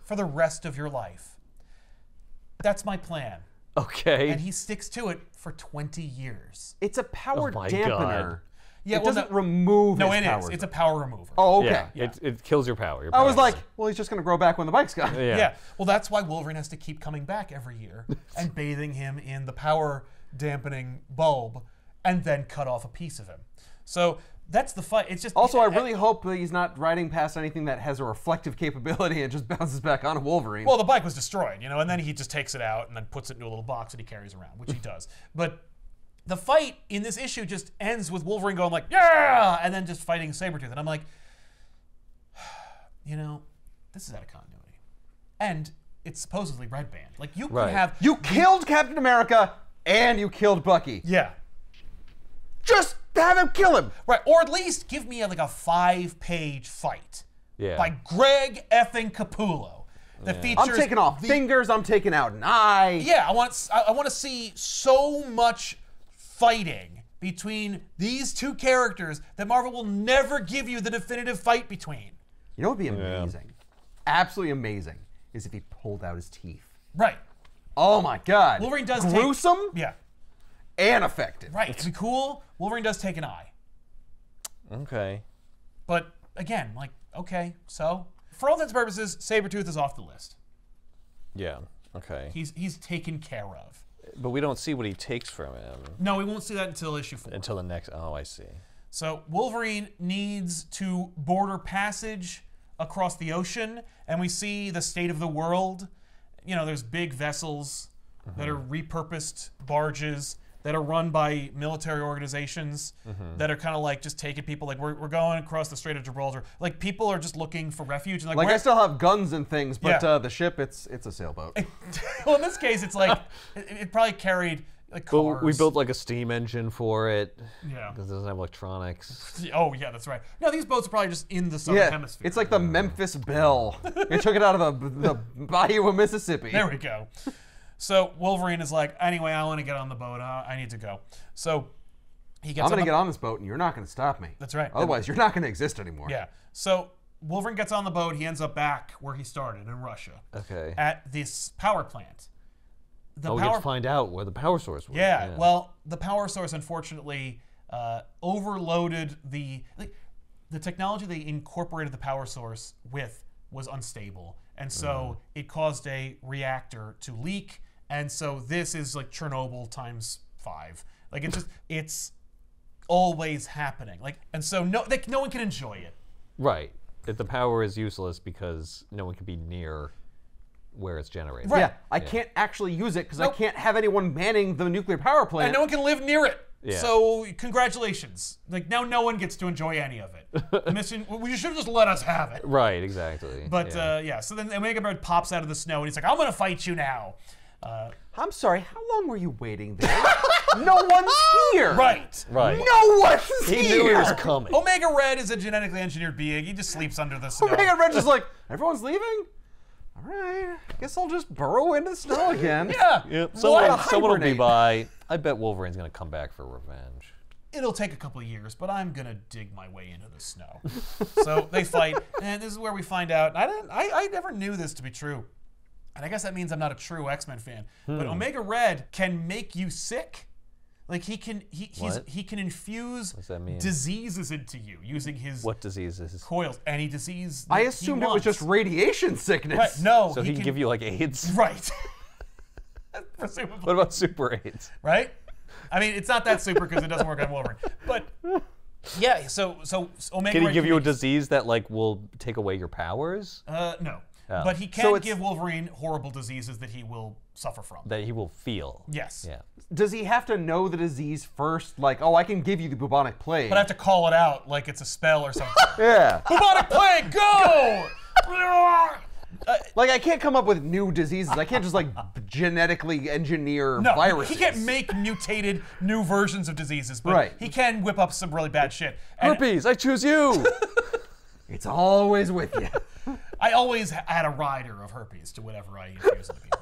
for the rest of your life. That's my plan.
Okay.
And he sticks to it for 20 years.
It's a power
Oh my
dampener.
God.
Yeah,
It
well,
doesn't
no,
remove
no,
his
it
powers.
is. It's a power remover.
Oh, okay.
Yeah, it kills your power. Your
I was
power.
like, well, he's just going to grow back when the bike's gone.
Yeah.
Yeah. Well, that's why Wolverine has to keep coming back every year and bathing him in the power dampening bulb and then cut off a piece of him. So that's the fight. It's just
Also, I really hope that he's not riding past anything that has a reflective capability and just bounces back onto Wolverine.
Well, the bike was destroyed, you know, and then he just takes it out and then puts it into a little box that he carries around, which he does. But the fight in this issue just ends with Wolverine going like, yeah, and then just fighting Sabretooth. And I'm like, you know, this is out of continuity. And it's supposedly Red Band. Like, you could
Right.
have...
You killed Captain America and you killed Bucky.
Yeah.
Just have him kill him.
Right, or at least give me like a 5-page fight
Yeah.
by Greg effing Capullo. That features
I'm taking off fingers. I'm taking out an eye.
Yeah, I want to see so much fighting between these two characters that Marvel will never give you the definitive fight between.
You know what would be amazing? Absolutely amazing is if he pulled out his teeth.
Right.
Oh my God.
Wolverine does
gruesome
yeah.
and effective.
Right. It'd be cool. Wolverine does take an eye.
Okay.
But again, like, okay, so for all intents and purposes, Sabretooth is off the list.
Yeah. Okay.
He's taken care of.
But we don't see what he takes from him
No, we won't see that until issue 4.
until the next. Oh, I see.
So Wolverine needs to border passage across the ocean, and we see the state of the world. You know, there's big vessels that are repurposed barges that are run by military organizations that are kind of like just taking people, like we're going across the Strait of Gibraltar. Like people are just looking for refuge. And
Like I still have guns and things, but
Yeah.
The ship, it's a sailboat.
well, in this case, it's like it probably carried like cars.
Well, we built like a steam engine for it.
Yeah.
Because it doesn't have electronics.
Oh yeah, that's right. No, these boats are probably just in the southern hemisphere.
It's like the Memphis Belle. They took it out of the bayou of Mississippi.
There we go. So Wolverine is like, anyway, I want to get on the boat. I need to go. So he gets.
I'm gonna get on this boat, and you're not gonna stop me.
That's right.
Otherwise, you're not gonna exist anymore.
Yeah. So Wolverine gets on the boat. He ends up back where he started in Russia.
Okay.
At this power plant.
We get to find out where the power source was.
Yeah. Well, the power source unfortunately overloaded the technology they incorporated the power source with was unstable, and so it caused a reactor to leak. And so this is like Chernobyl times 5. Like it's always happening. Like, and so no one can enjoy it.
Right. If the power is useless because no one can be near where it's generated.
Right.
Yeah, I can't actually use it because I can't have anyone manning the nuclear power plant.
And no one can live near it.
Yeah.
So congratulations. Like now no one gets to enjoy any of it. The mission, you should have just let us have it.
Right, exactly.
But yeah, so then Omega Red pops out of the snow and he's like, I'm gonna fight you now.
I'm sorry, how long were you waiting there? No one's here.
Right.
Right.
No one's
He
here.
knew he was coming.
Omega Red is a genetically engineered being. He just sleeps under the snow.
Omega Red's just like, everyone's leaving? All right, guess I'll just burrow into the snow again.
Yeah.
Yep.
Well,
Someone will be
hibernate.
by. I bet Wolverine's gonna come back for revenge.
It'll take a couple of years, but I'm gonna dig my way into the snow. So they fight, and this is where we find out. I never knew this to be true, and I guess that means I'm not a true X-Men fan. But Omega Red can make you sick. Like he can infuse
What's that mean?
diseases into you using his
What disease is this?
coils. Any disease.
I
that he
assumed it was
wants.
just radiation sickness.
Right. No.
So he can give you like AIDS?
Right. Presumably.
What about super AIDS?
Right? I mean, it's not that super because it doesn't work on Wolverine. But yeah, so Omega
Can he
Red
give you a
make-
disease that like will take away your powers?
No.
Oh.
But he can
So it's-
give Wolverine horrible diseases that he will suffer from.
That he will feel.
Yes.
Yeah.
Does he have to know the disease first? Like, oh, I can give you the bubonic plague.
But I have to call it out like it's a spell or something.
yeah.
Bubonic plague, go!
Like, I can't come up with new diseases. I can't just, like, genetically engineer
No,
viruses.
he can't make mutated new versions of diseases, but
Right.
he can whip up some really bad shit. And
Herpes, I choose you!
It's always with you.
I always had a rider of herpes to whatever I infuse into people.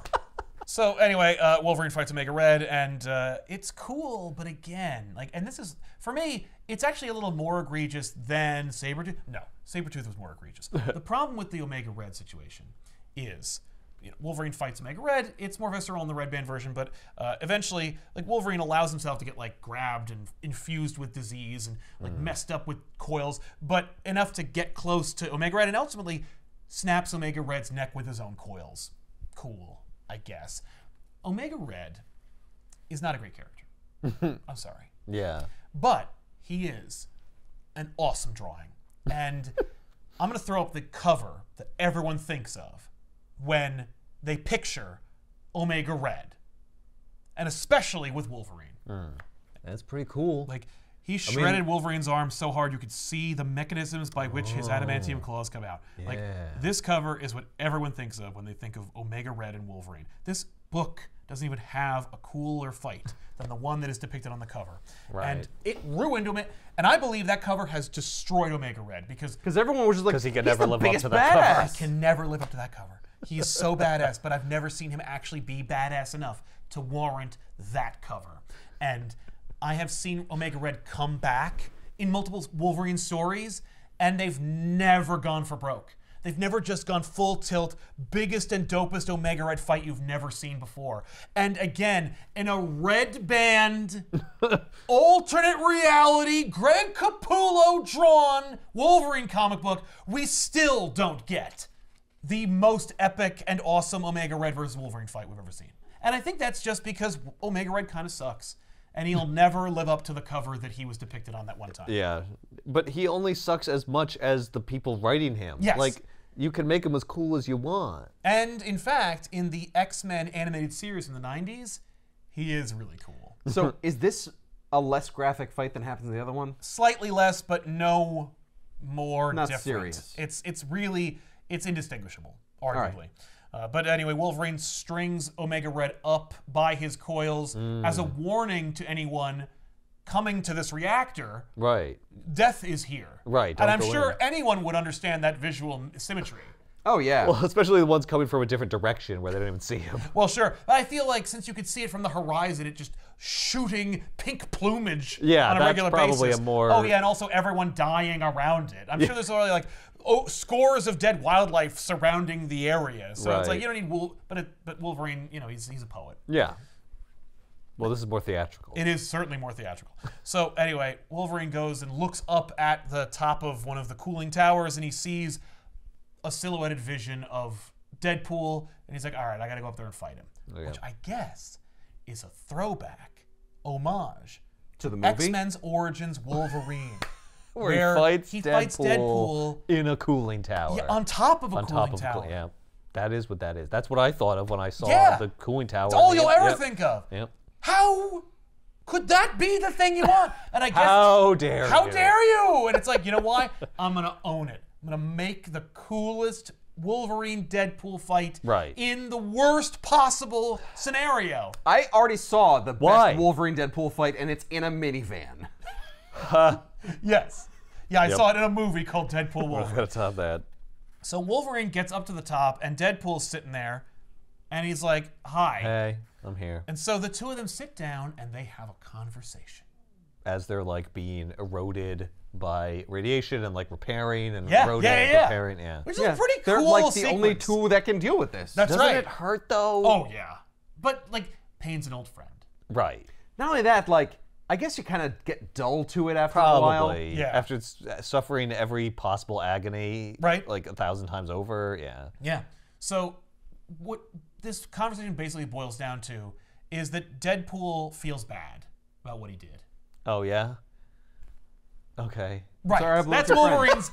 So anyway, Wolverine fights Omega Red, and it's cool, but again, like, and this is, for me, it's actually a little more egregious than Sabretooth. No, Sabretooth was more egregious. The problem with the Omega Red situation is, Wolverine fights Omega Red. It's more visceral in the Red Band version, but eventually, like, Wolverine allows himself to get, like, grabbed and infused with disease and, like, messed up with coils, but enough to get close to Omega Red, and ultimately snaps Omega Red's neck with his own coils. Cool, I guess. Omega Red is not a great character. I'm sorry.
Yeah.
But he is an awesome drawing. And I'm going to throw up the cover that everyone thinks of when they picture Omega Red. And especially with Wolverine.
That's pretty cool.
Like, he shredded Wolverine's arm so hard you could see the mechanisms by which his adamantium claws come out. Like, this cover is what everyone thinks of when they think of Omega Red and Wolverine. This book doesn't even have a cooler fight than the one that is depicted on the cover.
Right.
And it ruined Omega. And I believe that cover has destroyed Omega Red because
everyone was just like,
because he could
he's
never
the
live up
biggest
to that cover.
I
badass.
can never live up to that cover. He is so badass, but I've never seen him actually be badass enough to warrant that cover. And I have seen Omega Red come back in multiple Wolverine stories, and they've never gone for broke. They've never just gone full tilt, biggest and dopest Omega Red fight you've never seen before. And again, in a Red Band, alternate reality, Greg Capullo drawn Wolverine comic book, we still don't get the most epic and awesome Omega Red versus Wolverine fight we've ever seen. And I think that's just because Omega Red kind of sucks. And he'll never live up to the cover that he was depicted on that one time.
Yeah, but he only sucks as much as the people writing him.
Yes.
Like, you can make him as cool as you want.
And in fact, in the X-Men animated series in the 90s, he is really cool.
So is this a less graphic fight than happens in the other one?
Slightly less, but no more
Not
different.
serious.
It's indistinguishable, arguably. But anyway, Wolverine strings Omega Red up by his coils as a warning to anyone coming to this reactor.
Right.
Death is here.
Right,
And
don't
I'm
go
sure
in.
anyone would understand that visual symmetry.
Oh, yeah.
Well, especially the ones coming from a different direction where they don't even see him.
Well, sure. But I feel like since you could see it from the horizon, it just shooting pink plumage
Yeah,
on a
that's
regular
probably
basis.
a more-
Oh, yeah, and also everyone dying around it. I'm sure there's already like scores of dead wildlife surrounding the area. So it's like,
Right.
you don't need but Wolverine, you know, he's a poet.
Yeah. Well, this is more theatrical.
It is certainly more theatrical. So anyway, Wolverine goes and looks up at the top of one of the cooling towers, and he sees a silhouetted vision of Deadpool, and he's like, all right, I gotta go up there and fight him.
Yeah.
Which I guess is a throwback, homage
To the movie?
X-Men's Origins Wolverine.
where he fights
Deadpool
in a cooling tower.
yeah, on top of a
on
cooling
top of
tower.
yeah. That is what that is. That's what I thought of when I saw
Yeah.
the cooling tower.
It's all you'll ever
Yep.
think of.
Yep.
How could that be the thing you want? And I guess
How dare
How
you?
dare you? And it's like, you know why? I'm gonna own it. I'm gonna make the coolest Wolverine Deadpool fight
Right.
in the worst possible scenario.
I already saw the
Why?
best Wolverine Deadpool fight, and it's in a minivan.
Yes. Yeah, I
Yep.
saw it in a movie called Deadpool
I
Wolverine.
gotta top that.
So Wolverine gets up to the top, and Deadpool's sitting there, and he's like, hi.
Hey, I'm here.
And so the two of them sit down, and they have a conversation.
As they're like being eroded by radiation and like repairing and
Yeah,
eroding and
yeah.
repairing. Yeah.
Which is a pretty
They're
cool
like the only
sequence.
two that can deal with this.
That's
Doesn't
right.
it hurt though?
Oh, yeah. But, like, Payne's an old friend.
Right.
Not only that, like, I guess you kind of get dull to it after a while.
Probably.
Yeah.
After it's suffering every possible agony.
Right.
Like 1,000 times over. Yeah.
Yeah. So what this conversation basically boils down to is that Deadpool feels bad about what he did.
Oh yeah. Okay.
Right.
Sorry, I've
That's
lost your friend.
Wolverine's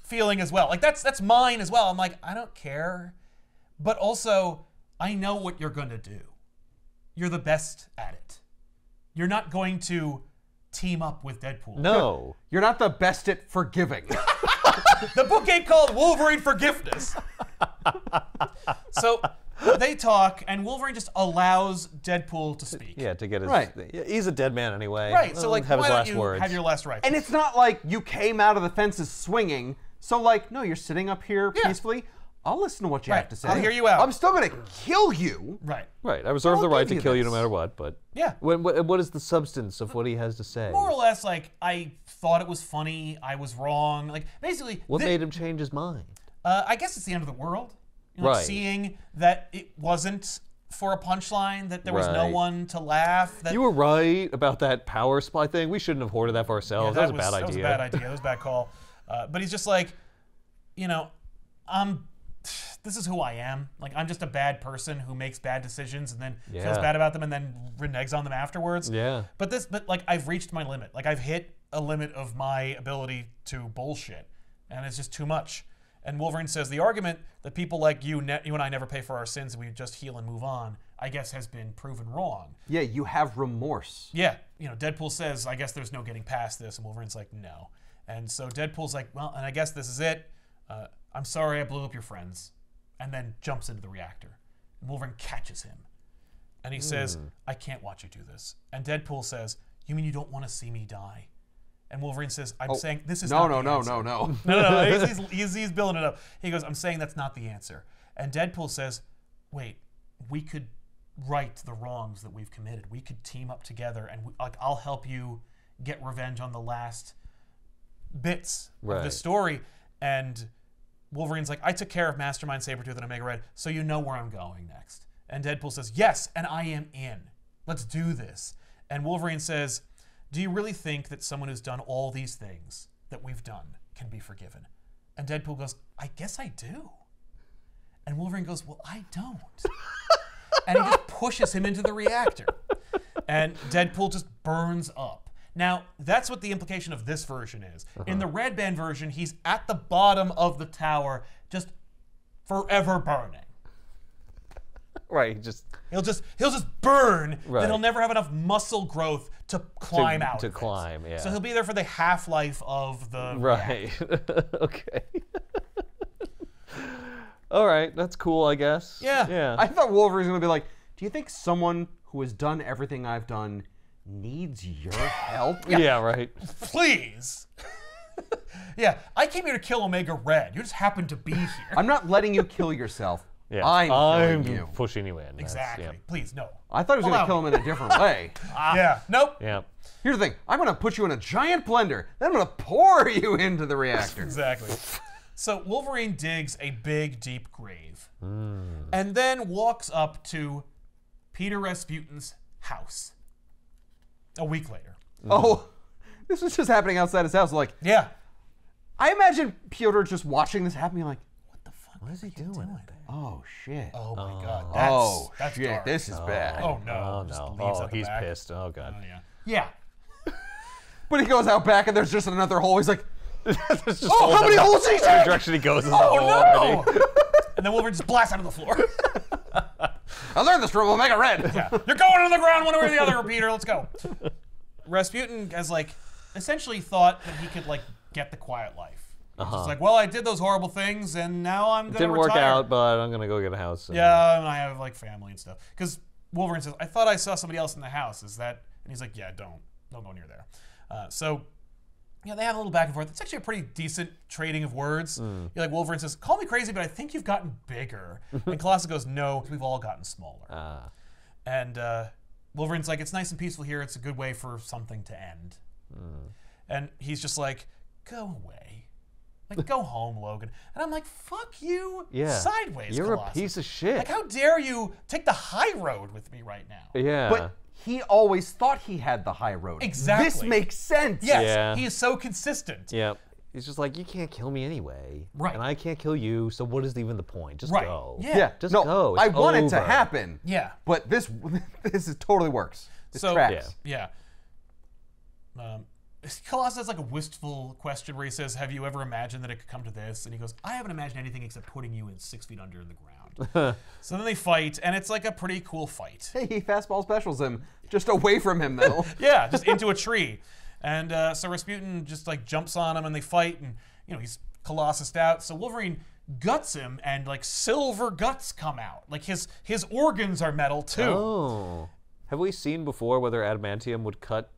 feeling as well. Like that's mine as well. I'm like, I don't care. But also, I know what you're going to do. You're the best at it. You're not going to team up with Deadpool.
No.
You're not the best at forgiving.
The book ain't called Wolverine Forgiveness. So they talk, and Wolverine just allows Deadpool to speak.
Yeah, to get his.
Right.
He's a dead man anyway.
Right. So like,
have
why
his
don't
last
you
words.
have your last rites?
And it's not like you came out of the fences swinging. So, like, no, you're sitting up here
Yeah.
peacefully. I'll listen to what you
Right.
have to say.
I'll hear you out.
I'm still going to kill you.
Right.
Right. I reserve
I'll
the right
give
to
you
kill you no
this.
matter what. But
Yeah.
what is the substance of what he has to say?
More or less, like, I thought it was funny. I was wrong. Like, basically,
What made him change his mind?
I guess it's the end of the world. You know,
Right.
Seeing that it wasn't for a punchline, that there was no
Right.
one to laugh. That
You were right about that power supply thing. We shouldn't have hoarded that for ourselves.
Yeah,
that was a bad idea.
That was a bad idea. That was a bad call. But he's just like, you know, this is who I am. Like, I'm just a bad person who makes bad decisions and then feels
Yeah.
bad about them and then reneges on them afterwards.
Yeah.
But like, I've reached my limit. Like, I've hit a limit of my ability to bullshit, and it's just too much. And Wolverine says the argument that people like you and I never pay for our sins and we just heal and move on, I guess has been proven wrong.
Yeah, you have remorse.
Yeah, you know, Deadpool says, I guess there's no getting past this, and Wolverine's like, no. And so Deadpool's like, well, and I guess this is it. I'm sorry I blew up your friends. And then jumps into the reactor. And Wolverine catches him. And he says, I can't watch you do this. And Deadpool says, you mean you don't want to see me die? And Wolverine says, I'm saying this is not the answer. No. He's building it up. He goes, I'm saying that's not the answer. And Deadpool says, wait, we could right the wrongs that we've committed. We could team up together, and I'll help you get revenge on the last bits of the story. And Wolverine's like, I took care of Mastermind, Sabretooth, and Omega Red, so you know where I'm going next. And Deadpool says, yes, and I am in. Let's do this. And Wolverine says, do you really think that someone who's done all these things that we've done can be forgiven? And Deadpool goes, I guess I do. And Wolverine goes, well, I don't. And he just pushes him into the reactor. And Deadpool just burns up. Now, that's what the implication of this version is. In the Red Band version, he's at the bottom of the tower, just forever burning.
Right,
he'll just burn. Then he'll never have enough muscle growth to climb out.
To climb, yeah.
So he'll be there for the half-life of the
Okay. All right, that's cool, I guess.
Yeah.
I thought Wolverine's gonna be like, do you think someone who has done everything I've done needs your help?
Yeah, right.
Please. Yeah, I came here to kill Omega Red. You just happen to be here.
I'm not letting you kill yourself.
Yeah.
I'm killing you.
Pushing you in.
Exactly.
Yeah.
Please, no.
I thought he was gonna kill him in a different way.
Yeah. Nope.
Yeah.
Here's the thing. I'm gonna put you in a giant blender. Then I'm gonna pour you into the reactor.
Exactly. So Wolverine digs a big, deep grave. And then walks up to Peter Rasputin's house. A week later.
Oh, this was just happening outside his house. Like,
yeah.
I imagine Piotr just watching this happen, being like,
what the fuck?
What is he doing?
oh shit.
Oh my god. That's
shit.
dark.
This is bad.
Oh no.
Oh,
Just
no.
leaves
Oh,
out the
he's
back.
pissed. Oh, God.
Oh, yeah. Yeah.
But he goes out back and there's just another hole. He's like,
There's just
oh, how many holes is
Every
there?
direction he goes is a
Oh
hole
no!
already.
And then Wolverine just blasts out of the floor.
I learned this from Omega Red.
Yeah. You're going on the ground one way or the other, Peter. Let's go. Rasputin has essentially thought that he could get the quiet life. He's just like, well, I did those horrible things and now I'm gonna
Didn't
retire.
work out, but I'm gonna go get a house.
Yeah, and I have family and stuff. Because Wolverine says, I thought I saw somebody else in the house. Is that? And he's like, yeah, don't go near there. So they have a little back and forth. It's actually a pretty decent trading of words. Wolverine says, call me crazy, but I think you've gotten bigger. And Colossus goes, no, we've all gotten smaller. And Wolverine's like, it's nice and peaceful here. It's a good way for something to end. And he's just like, go away. Go home, Logan. And I'm like, fuck you sideways,
You're
Colossus.
a piece of shit.
How dare you take the high road with me right now?
Yeah.
But he always thought he had the high road.
Exactly.
This makes sense.
Yes,
Yeah.
he is so consistent.
Yeah. He's just like, you can't kill me anyway.
Right.
And I can't kill you, so what is even the point? Just
Right.
go.
Yeah.
Just
no,
go.
I
It's
want it to
over.
happen.
Yeah.
But this totally works. It tracks.
Yeah. Colossus has a wistful question where he says, have you ever imagined that it could come to this? And he goes, I haven't imagined anything except putting you in 6 feet under in the ground. So then they fight, and it's a pretty cool fight.
Hey, he fastball specials him just away from him though.
Yeah, just into a tree. And so Rasputin just jumps on him and they fight, and he's Colossused out. So Wolverine guts him, and silver guts come out. His organs are metal too.
Oh. Have we seen before whether adamantium would cut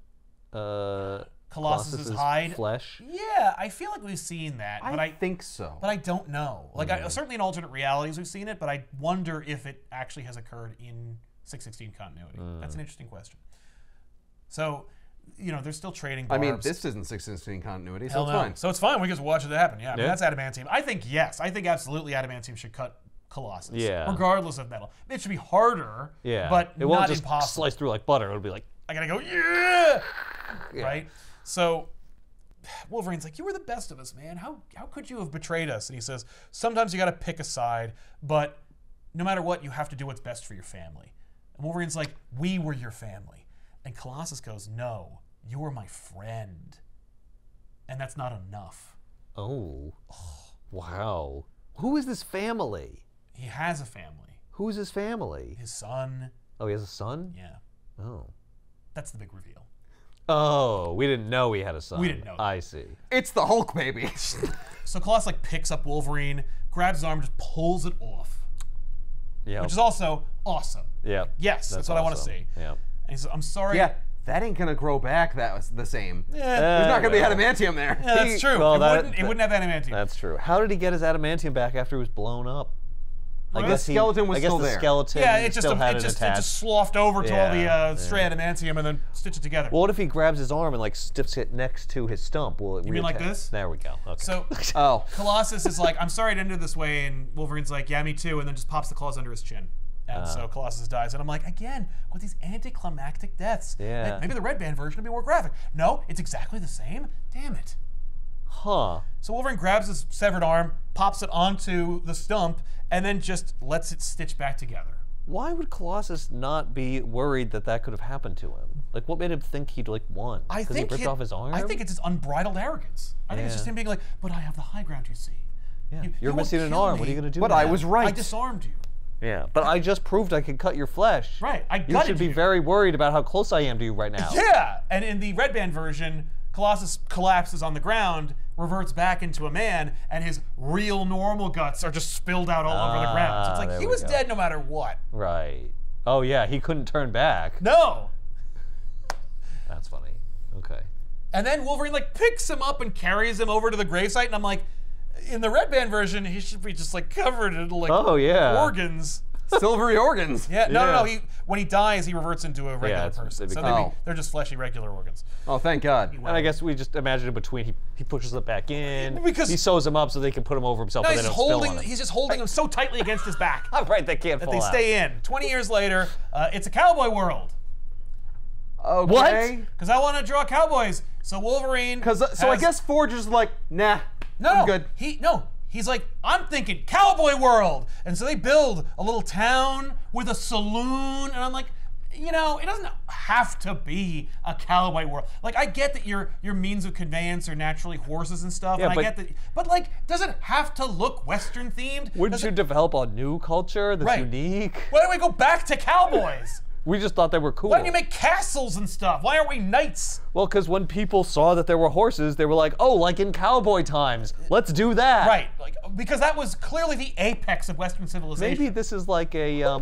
Colossus's hide.
flesh?
Yeah, I feel like we've seen that, but
I think so.
But I don't know. Certainly in alternate realities we've seen it, but I wonder if it actually has occurred in 616 continuity. That's an interesting question. So, they're still trading barbs.
I mean, this isn't 616 continuity, so
Hell
it's
no.
fine.
So it's fine. We just watch it happen. Yeah, I mean,
Yeah.
that's adamantium. I think yes. I think absolutely adamantium should cut Colossus.
Yeah.
Regardless of metal. It should be harder.
Yeah.
But
it won't
not
just
impossible.
slice through like butter. It'll be like,
I gotta go, yeah! Right? So Wolverine's like, you were the best of us, man. How could you have betrayed us? And he says, sometimes you gotta pick a side, but no matter what, you have to do what's best for your family. And Wolverine's like, we were your family. And Colossus goes, no, you were my friend. And that's not enough.
oh, wow. Who is this family?
He has a family.
Who's his family?
His son.
Oh, he has a son?
Yeah.
Oh.
That's the big reveal.
Oh, we didn't know he had a son.
We didn't know that.
I see.
It's the Hulk baby.
So Colossus picks up Wolverine, grabs his arm, just pulls it off.
Yeah.
Which is also awesome.
Yeah.
Yes, that's what I want to
awesome.
see.
Yeah.
And he says, I'm sorry.
Yeah, that ain't gonna grow back. That was the same.
Yeah,
There's not gonna be adamantium there.
yeah, that's true.
well,
It wouldn't have adamantium.
That's true. How did he get his adamantium back after he was blown up?
The skeleton was still
I guess
there.
the skeleton
Yeah, it just
still had
it
it
just
attached.
sloughed over to all the
Yeah,
stray adamantium and then stitch it together.
Well, what if he grabs his arm and like sticks it next to his stump? Will it
You mean like this?
There we go. Okay.
So
Oh.
Colossus is like, I'm sorry it ended this way, and Wolverine's like, yeah, me too, and then just pops the claws under his chin. And so Colossus dies, and I'm like, again, with these anticlimactic deaths.
Yeah.
Maybe the red band version would be more graphic. No, it's exactly the same. Damn it.
Huh.
So Wolverine grabs his severed arm, pops it onto the stump, and then just lets it stitch back together.
Why would Colossus not be worried that that could have happened to him? Like, what made him think he'd like won?
I
Because
think
he ripped off his arm?
I think it's his unbridled arrogance. I think it's just him being like, but I have the high ground, you see.
Yeah.
You
You're
won't
missing an
kill
arm.
me,
What are you going to do
But
now?
I was right.
I disarmed you.
Yeah, but I just proved I could cut your flesh.
Right, I
You
gutted
should be
you.
very worried about how close I am to you right now.
Yeah, and in the red band version, Colossus collapses on the ground, reverts back into a man, and his real normal guts are just spilled out all over the ground. So it's like
there
he
we
was
go.
dead no matter what.
Right. Oh, yeah, he couldn't turn back.
No.
That's funny. Okay.
And then Wolverine like picks him up and carries him over to the gravesite, and I'm like, in the red band version, he should be just like covered in like
Oh, yeah.
organs.
Silvery organs.
Yeah, no,
Yeah.
He when he dies, he reverts into a regular
it's-
person.
they
So
become-
they're just fleshy, regular organs.
Oh, thank God.
And I guess we just imagine in between, he pushes it back in.
Because-
he sews him up so they can put him over himself,
No,
but they
he's
don't spill on
holding.
him.
He's just holding him so tightly against his back
Right, they can't
that
fall
they
out.
stay in. 20 years later, it's a cowboy world.
Okay.
Because I want to draw cowboys. So Wolverine.
So I
has-
guess Forge is like, nah.
no,
I'm good.
He's like, I'm thinking cowboy world, and so they build a little town with a saloon, and I'm like, you know, it doesn't have to be a cowboy world. Like, I get that your means of conveyance are naturally horses and stuff,
Yeah,
and I
but-
get that, but like, does it have to look Western themed?
Wouldn't
Does
you
it-
develop a new culture that's
Right.
unique?
Why don't we go back to cowboys?
We just thought they were cool.
Why don't you make castles and stuff? Why aren't we knights?
Well, because when people saw that there were horses, they were like, oh, like in cowboy times. Let's do that.
Right, like because that was clearly the apex of Western civilization.
Maybe this is like a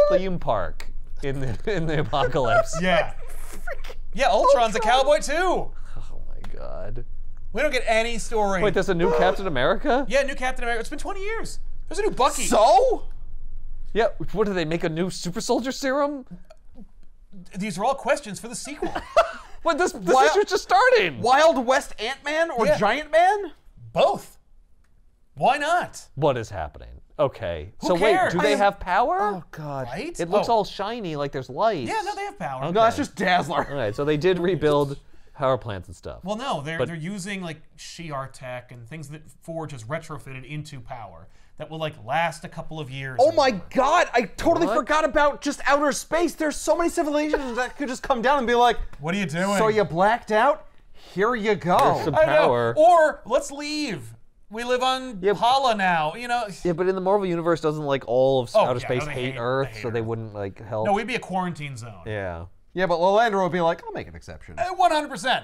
theme park in the apocalypse.
Yeah. Yeah, Ultron's a cowboy too.
Oh my God.
We don't get any story.
Wait, there's a new Captain America?
Yeah, new Captain America. It's been 20 years. There's a new Bucky.
So?
Yeah. What do they make a new super soldier serum?
These are all questions for the sequel.
What this
Why-
issue's just starting.
Wild West Ant-Man or
Yeah.
Giant Man?
Both. Why not?
What is happening? Okay.
Who
so wait,
cares?
do they have power?
Oh, God.
Right?
It looks
Oh.
all shiny, like there's lights.
Yeah, no, they have power.
Okay.
No, that's just Dazzler.
All right, so they did rebuild power plants and stuff.
Well, no, they're using like Shi'ar tech and things that Forge has retrofitted into power that will like last a couple of years.
Oh
or
my
more.
God, I totally
What?
forgot about just outer space. There's so many civilizations that could just come down and be like,
What are you doing?
so you blacked out? Here you go.
There's some
I know.
power.
Or let's leave. We live on
Yeah,
Hala now. You know.
Yeah, but in the Marvel universe, doesn't like all of
Oh,
outer
yeah,
space
no, they
hate
hate-
Earth,
they hate
so they
Earth.
wouldn't like help?
No, we'd be a quarantine zone.
Yeah.
Yeah, but Lilandra would be like, I'll make an exception.
100%.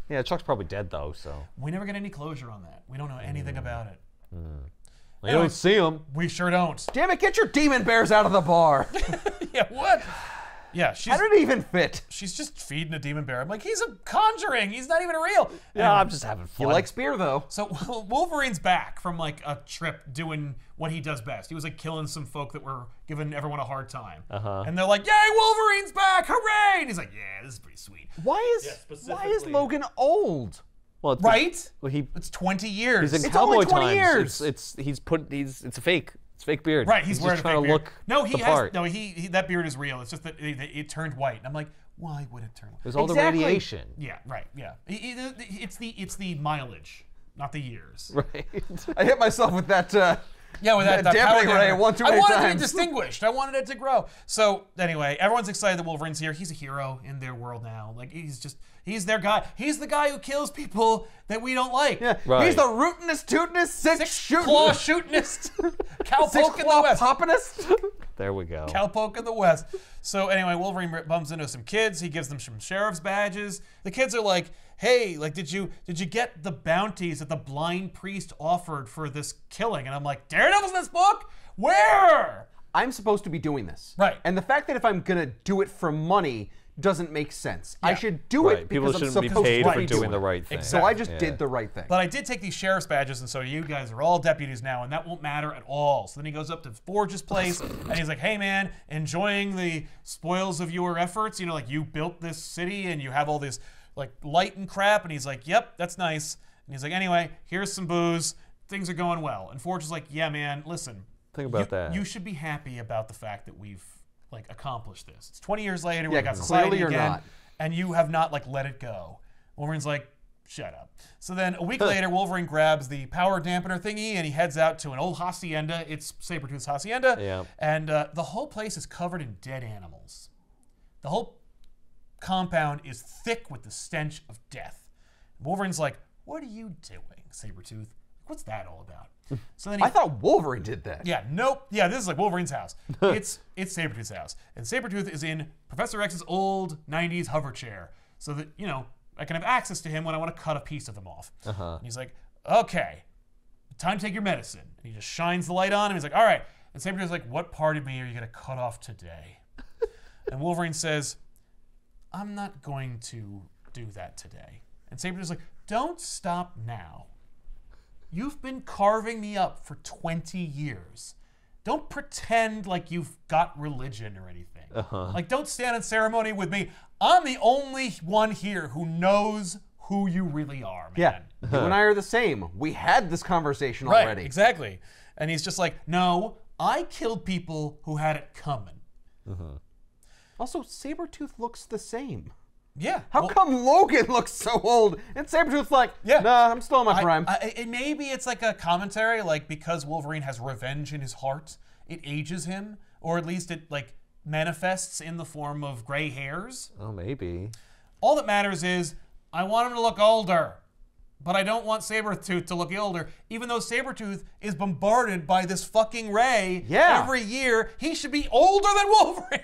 Yeah, Chuck's probably dead though, so.
We never get any closure on that. We don't know anything about it.
You don't see him.
We sure don't.
Damn it, get your demon bears out of the bar.
Yeah, what? Yeah,
How did it even fit?
she's just feeding a demon bear. I'm like, he's a conjuring. He's not even real.
Yeah,
Anyway,
I'm just having fun.
You like Spear, though.
so Wolverine's back from like a trip doing what he does best. He was like killing some folk that were giving everyone a hard time. And they're like, yay, Wolverine's back, hooray! And he's like, yeah, this is pretty sweet.
Why is Logan old?
Well, it's
Right?
well,
It's 20 years.
he's in
It's only
cowboy
20
times.
years.
It's a fake. It's a fake beard.
Right, he's wearing
just
a
trying
fake
to
beard.
look
No, he
the
has
part.
no. He that beard is real. It's just that it turned white. And I'm like, why would it turn white?
There's all
Exactly.
the radiation.
Yeah, right. Yeah, it's the mileage, not the years.
Right.
I hit myself with that.
Yeah, with that
dampening
power
ray
dampener.
one too
I
many
wanted to be
times.
distinguished. I wanted it to grow. So anyway, everyone's excited that Wolverine's here. He's a hero in their world now. Like he's their guy. He's the guy who kills people that we don't like.
Yeah,
Right.
he's the rootinest, tootinest, six
Claw
shooting,
shootinist,
six
cowpoke in the
claw
west.
poppinest.
There we go.
Cowpoke in the West. So anyway, Wolverine bumps into some kids. He gives them some sheriff's badges. The kids are like, "Hey, like, did you get the bounties that the blind priest offered for this killing?" And I'm like, "Daredevil's in this book? Where?"
I'm supposed to be doing this.
Right.
And the fact that if I'm going to do it for money doesn't make sense. I should do it
People
because I'm
shouldn't be
supposed
paid
to
for
be
doing the right thing.
So I just
Yeah.
did the right thing.
But I did take these sheriff's badges, and so you guys are all deputies now, and that won't matter at all. So then he goes up to Forge's place, and he's like, hey, man, enjoying the spoils of your efforts? You know, like, you built this city, and you have all this, like, light and crap. And he's like, yep, that's nice. And he's like, anyway, here's some booze. Things are going well. And Forge is like, yeah, man, listen.
Think about that.
You should be happy about the fact that we've, like, accomplished this. It's 20 years later.
Yeah,
We've got society
clearly you're
again.
not.
And you have not, like, let it go. Wolverine's like, shut up. So then a week later, Wolverine grabs the power dampener thingy and he heads out to an old hacienda. It's Sabretooth's hacienda.
Yeah.
And the whole place is covered in dead animals. The whole compound is thick with the stench of death. Wolverine's like, what are you doing, Sabretooth? What's that all about? So then
I thought Wolverine did that.
yeah, nope. Yeah, this is like Wolverine's house. It's Sabretooth's house. And Sabretooth is in Professor X's old 90s hover chair so that, you know, I can have access to him when I want to cut a piece of him off. And he's like, okay, time to take your medicine. And he just shines the light on him. He's like, all right. And Sabretooth's like, what part of me are you going to cut off today? And Wolverine says, I'm not going to do that today. And Sabretooth's like, don't stop now. You've been carving me up for 20 years. Don't pretend like you've got religion or anything. Like, don't stand in ceremony with me. I'm the only one here who knows who you really are, man.
Yeah, you and I are the same. We had this conversation
Right,
already.
exactly. And he's just like, no, I killed people who had it coming.
Also, Sabretooth looks the same.
Yeah.
How come Logan looks so old and Sabretooth's like,
Yeah.
nah, I'm still in my prime.
Maybe it's like a commentary, like because Wolverine has revenge in his heart, it ages him, or at least it like manifests in the form of gray hairs.
Oh, maybe.
All that matters is I want him to look older, but I don't want Sabretooth to look older. Even though Sabretooth is bombarded by this fucking ray every year, he should be older than Wolverine.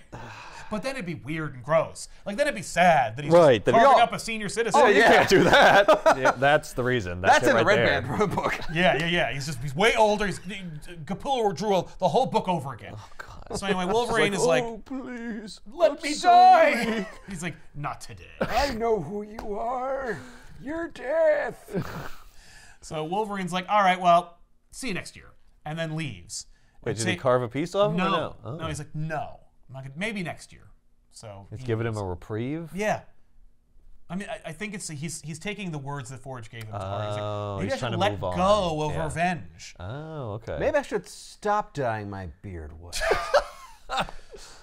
But then it'd be weird and gross. Like, then it'd be sad that he's
Right,
just carving up a senior citizen.
Oh, you can't do that. Yeah, that's the reason.
That's
it
in the
right
Red
there.
Band book.
Yeah. He's way older. Capullo drew the whole book over again.
Oh, God.
So anyway, Wolverine is like,
oh, please.
let me die. He's like, not today.
I know who you are. You're death.
So Wolverine's like, all right, well, see you next year. And then leaves.
Wait,
And
did he carve a piece off him or
No.
no? Oh.
No, he's like, no. I'm not gonna, maybe next year. So
It's
he
giving
leaves.
him a reprieve?
Yeah. I mean, I think it's he's taking the words that Forge gave him to her. He's
Oh,
like, maybe
he's
I
trying
should
to
let
move on.
go of
Yeah.
revenge.
Oh, okay.
Maybe I should stop dyeing my beard white.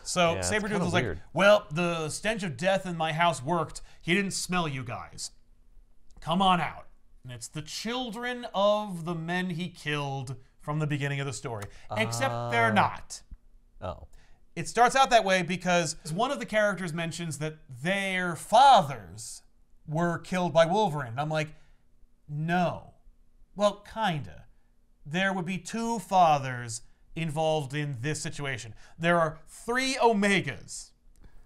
So
Yeah, it's
Sabretooth
kinda
was like,
weird.
well, the stench of death in my house worked. He didn't smell you guys. Come on out. And it's the children of the men he killed from the beginning of the story. Except they're not.
Oh.
It starts out that way because one of the characters mentions that their fathers were killed by Wolverine. And I'm like, no. Well, kinda. There would be two fathers involved in this situation. There are 3 Omegas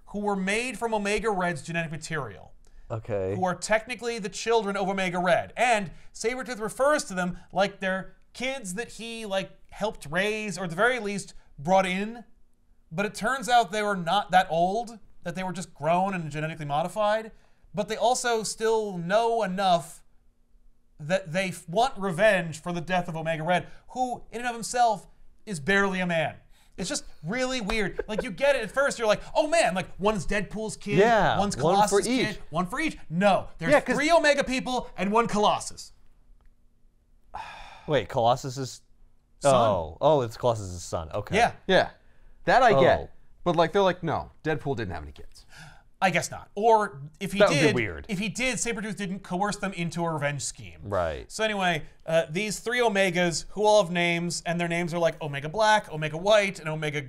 who were made from Omega Red's genetic material,
Okay.
who are technically the children of Omega Red. And Sabretooth refers to them like they're kids that he like helped raise, or at the very least brought in. But it turns out they were not that old, that they were just grown and genetically modified. But they also still know enough that they want revenge for the death of Omega Red, who in and of himself is barely a man. It's just really weird. Like, you get it at first, you're like, oh man, like one's Deadpool's kid,
Yeah,
one's
one
Colossus'
for each.
kid, one for each. No, there's
Yeah, 'cause-
3 Omega people and 1 Colossus.
Wait, Colossus's
Son.
Oh, it's Colossus's son. Okay.
Yeah,
Yeah, that I
Oh.
get. But like, they're like, no, Deadpool didn't have any kids.
I guess not. Or if he
That would be
did,
weird.
if he did, Sabretooth didn't coerce them into a revenge scheme.
Right.
So anyway, these 3 Omegas, who all have names, and their names are like Omega Black, Omega White, and Omega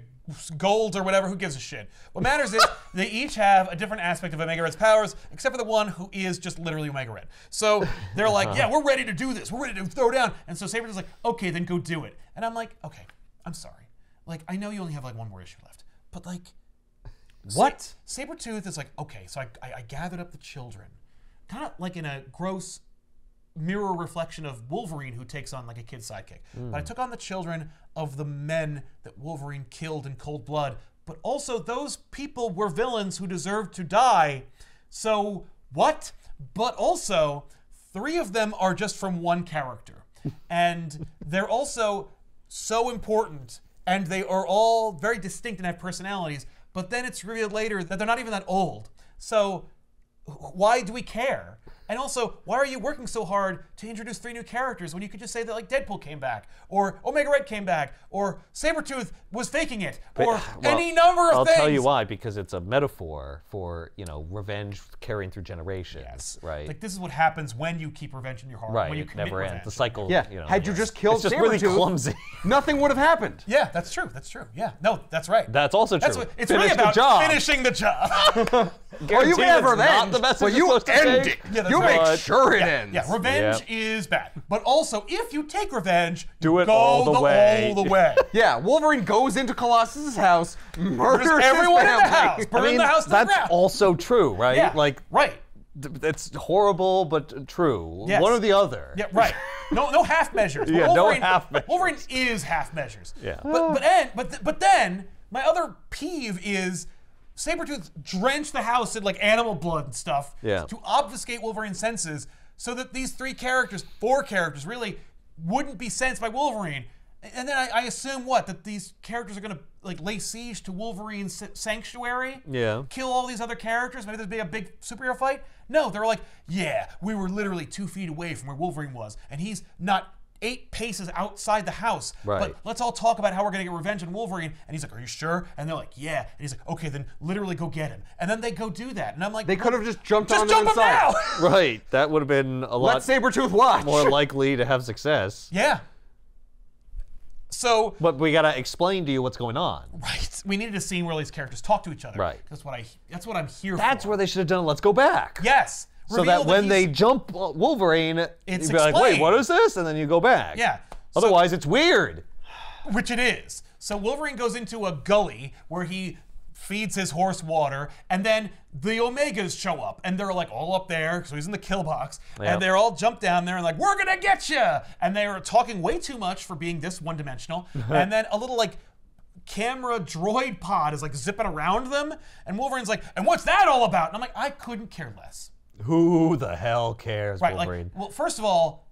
Gold, or whatever. Who gives a shit? What matters is they each have a different aspect of Omega Red's powers, except for the one who is just literally Omega Red. So they're like, yeah, we're ready to do this. We're ready to throw down. And so Sabretooth's like, okay, then go do it. And I'm like, okay, I'm sorry. Like, I know you only have like 1 more issue left, but like,
What?
Sabretooth is like, okay, so I gathered up the children. Kind of like in a gross mirror reflection of Wolverine, who takes on like a kid's sidekick. But I took on the children of the men that Wolverine killed in cold blood. But also those people were villains who deserved to die. So what? But also 3 of them are just from one character. And they're also so important, and they are all very distinct and have personalities, but then it's revealed later that they're not even that old. So why do we care? And also, why are you working so hard to introduce 3 new characters when you could just say that like Deadpool came back, or Omega Red came back, or Sabretooth was faking it, or any number of things?
I'll tell you why, because it's a metaphor for, revenge carrying through generations, right?
Like, this is what happens when you keep revenge in your heart,
right,
when you
it
commit
never
revenge.
ends. The cycle,
Had you just killed
it's just really
Sabretooth,
clumsy.
nothing would have happened.
Yeah, that's true, Yeah, no, that's right.
That's also true.
It's
Finish
really
the
about
job.
finishing the job.
Or you can have
Guarantee that's not
revenge,
the message
but
you're
you
supposed to
end
take.
it.
Yeah, that's
you
right.
make sure it ends.
Yeah, revenge is bad. But also, if you take revenge,
Do it
go
all the way.
all the way.
Yeah, Wolverine goes into Colossus's house, murders
everyone
his
in the
family.
house. Burn the house to the
that's
ground.
also true, right?
Yeah,
Like,
right.
it's horrible, but true.
Yes.
One or the other.
Yeah, right. No half measures.
Yeah, no half measures.
Wolverine is half measures.
Yeah.
But then my other peeve is Sabretooth drenched the house in like animal blood and stuff to obfuscate Wolverine's senses, so that these 4 characters really wouldn't be sensed by Wolverine. And then I assume that these characters are gonna like lay siege to Wolverine's sanctuary, kill all these other characters, maybe there'd be a big superhero fight. No, they're like, yeah, we were literally 2 feet away from where Wolverine was, and he's not 8 paces outside the house.
Right.
But let's all talk about how we're gonna get revenge on Wolverine. And he's like, are you sure? And they're like, yeah. And he's like, okay, then literally go get him. And then they go do that. And I'm like,
They could have just jumped on
jump
them
him now.
Right. That would have been a
Let
lot
Sabretooth watch.
more likely to have success.
Yeah. So,
But we gotta explain to you what's going on.
right, we needed a scene where these characters talk to each other.
Right.
That's what I'm here for.
That's where they should have done Let's Go Back.
Yes.
So
Reveal
that when
he's-
they jump Wolverine,
It's
you'd be like, wait,
explained.
what is this? And then you go back.
Yeah. So-
Otherwise, it's weird.
Which it is. So Wolverine goes into a gully where he feeds his horse water, and then the Omegas show up, and they're like all up there, so he's in the kill box, and they're all jumped down there and like, we're gonna get you! And they were talking way too much for being this one-dimensional, and then a little like camera droid pod is like zipping around them, and Wolverine's like, and what's that all about? And I'm like, I couldn't care less.
Who the hell cares,
Right,
Wolverine?
like, well, first of all,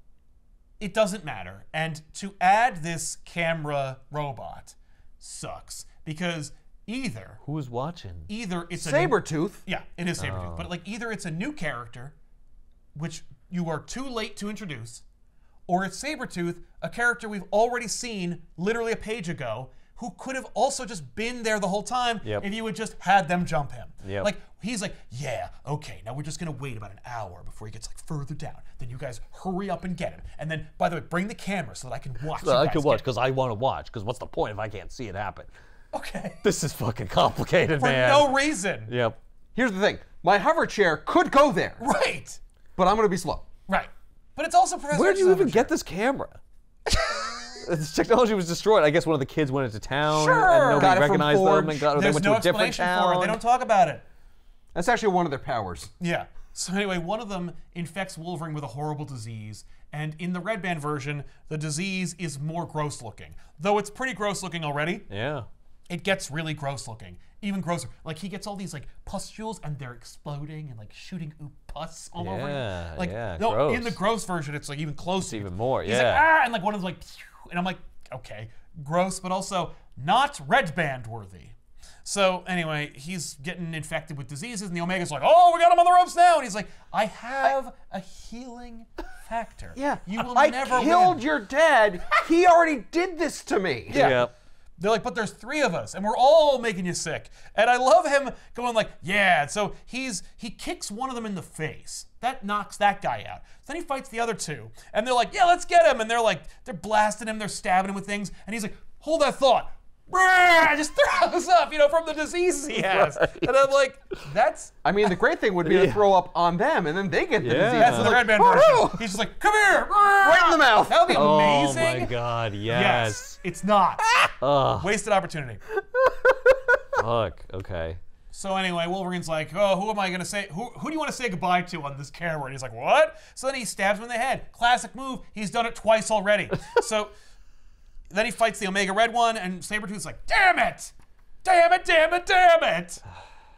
it doesn't matter. And to add this camera robot sucks, because either
Who's watching?
it's a
Sabretooth.
yeah, it is Sabretooth, but like either it's a new character, which you are too late to introduce, or it's Sabretooth, a character we've already seen literally a page ago, who could have also just been there the whole time if you had just had them jump him. Like, he's like, yeah, okay, now we're just gonna wait about an hour before he gets like further down. Then you guys hurry up and get him. And then, by the way, bring the camera so that I can watch you
I
guys
can watch
get
because I want to watch. Because what's the point if I can't see it happen?
him. Okay.
This is fucking complicated,
For
man.
no reason.
Yep.
Here's the thing. My hover chair could go there,
Right.
but I'm going to be slow.
Right. But it's also Professor
Where did you
X's
even
overture.
get this camera? This technology was destroyed. I guess one of the kids went into town
Sure.
and
Got
nobody
it from
recognized them
Forge.
and they
There's
went
no
to a different
explanation
town.
for it. They don't talk about it.
That's actually one of their powers.
Yeah. So anyway, one of them infects Wolverine with a horrible disease, and in the Red Band version, the disease is more gross looking. Though it's pretty gross looking already,
Yeah.
it gets really gross looking. Even grosser. Like, he gets all these like pustules and they're exploding and like shooting pus all over
Yeah,
him. Like,
yeah,
no,
gross.
in the gross version, it's like even closer.
even more,
He's like,
yeah.
and like one of them's like, phew, and I'm like, okay, gross, but also not Red Band worthy. So anyway, he's getting infected with diseases, and the Omega's like, "Oh, we got him on the ropes now." And he's like, "I have a healing factor.
Yeah,
you will
I
never
killed
win."
your dad. He already did this to me.
Yeah.
Yep.
They're like, "But there's 3 of us, and we're all making you sick." And I love him going like, "Yeah." And so he kicks one of them in the face. That knocks that guy out. Then he fights the other 2, and they're like, "Yeah, let's get him." And they're blasting him, they're stabbing him with things, and he's like, "Hold that thought." Just throws up, from the diseases he has.
Right.
And I'm like, that's
I mean, the great thing would be to throw up on them, and then they get the
Yeah.
disease.
that's
It's
the
like,
Red Band
"Woohoo!"
version. He's just like, "Come here!"
Right in the mouth.
That would be
Oh
amazing.
my god,
Yes,
yes.
it's not.
Ugh.
Wasted opportunity.
Fuck, okay.
So anyway, Wolverine's like, oh, who am I gonna say? Who do you want to say goodbye to on this camera? And he's like, what? So then he stabs him in the head. Classic move. He's done it twice already. So then he fights the Omega Red one, and Sabretooth's like, damn it! Damn it, damn it, damn it!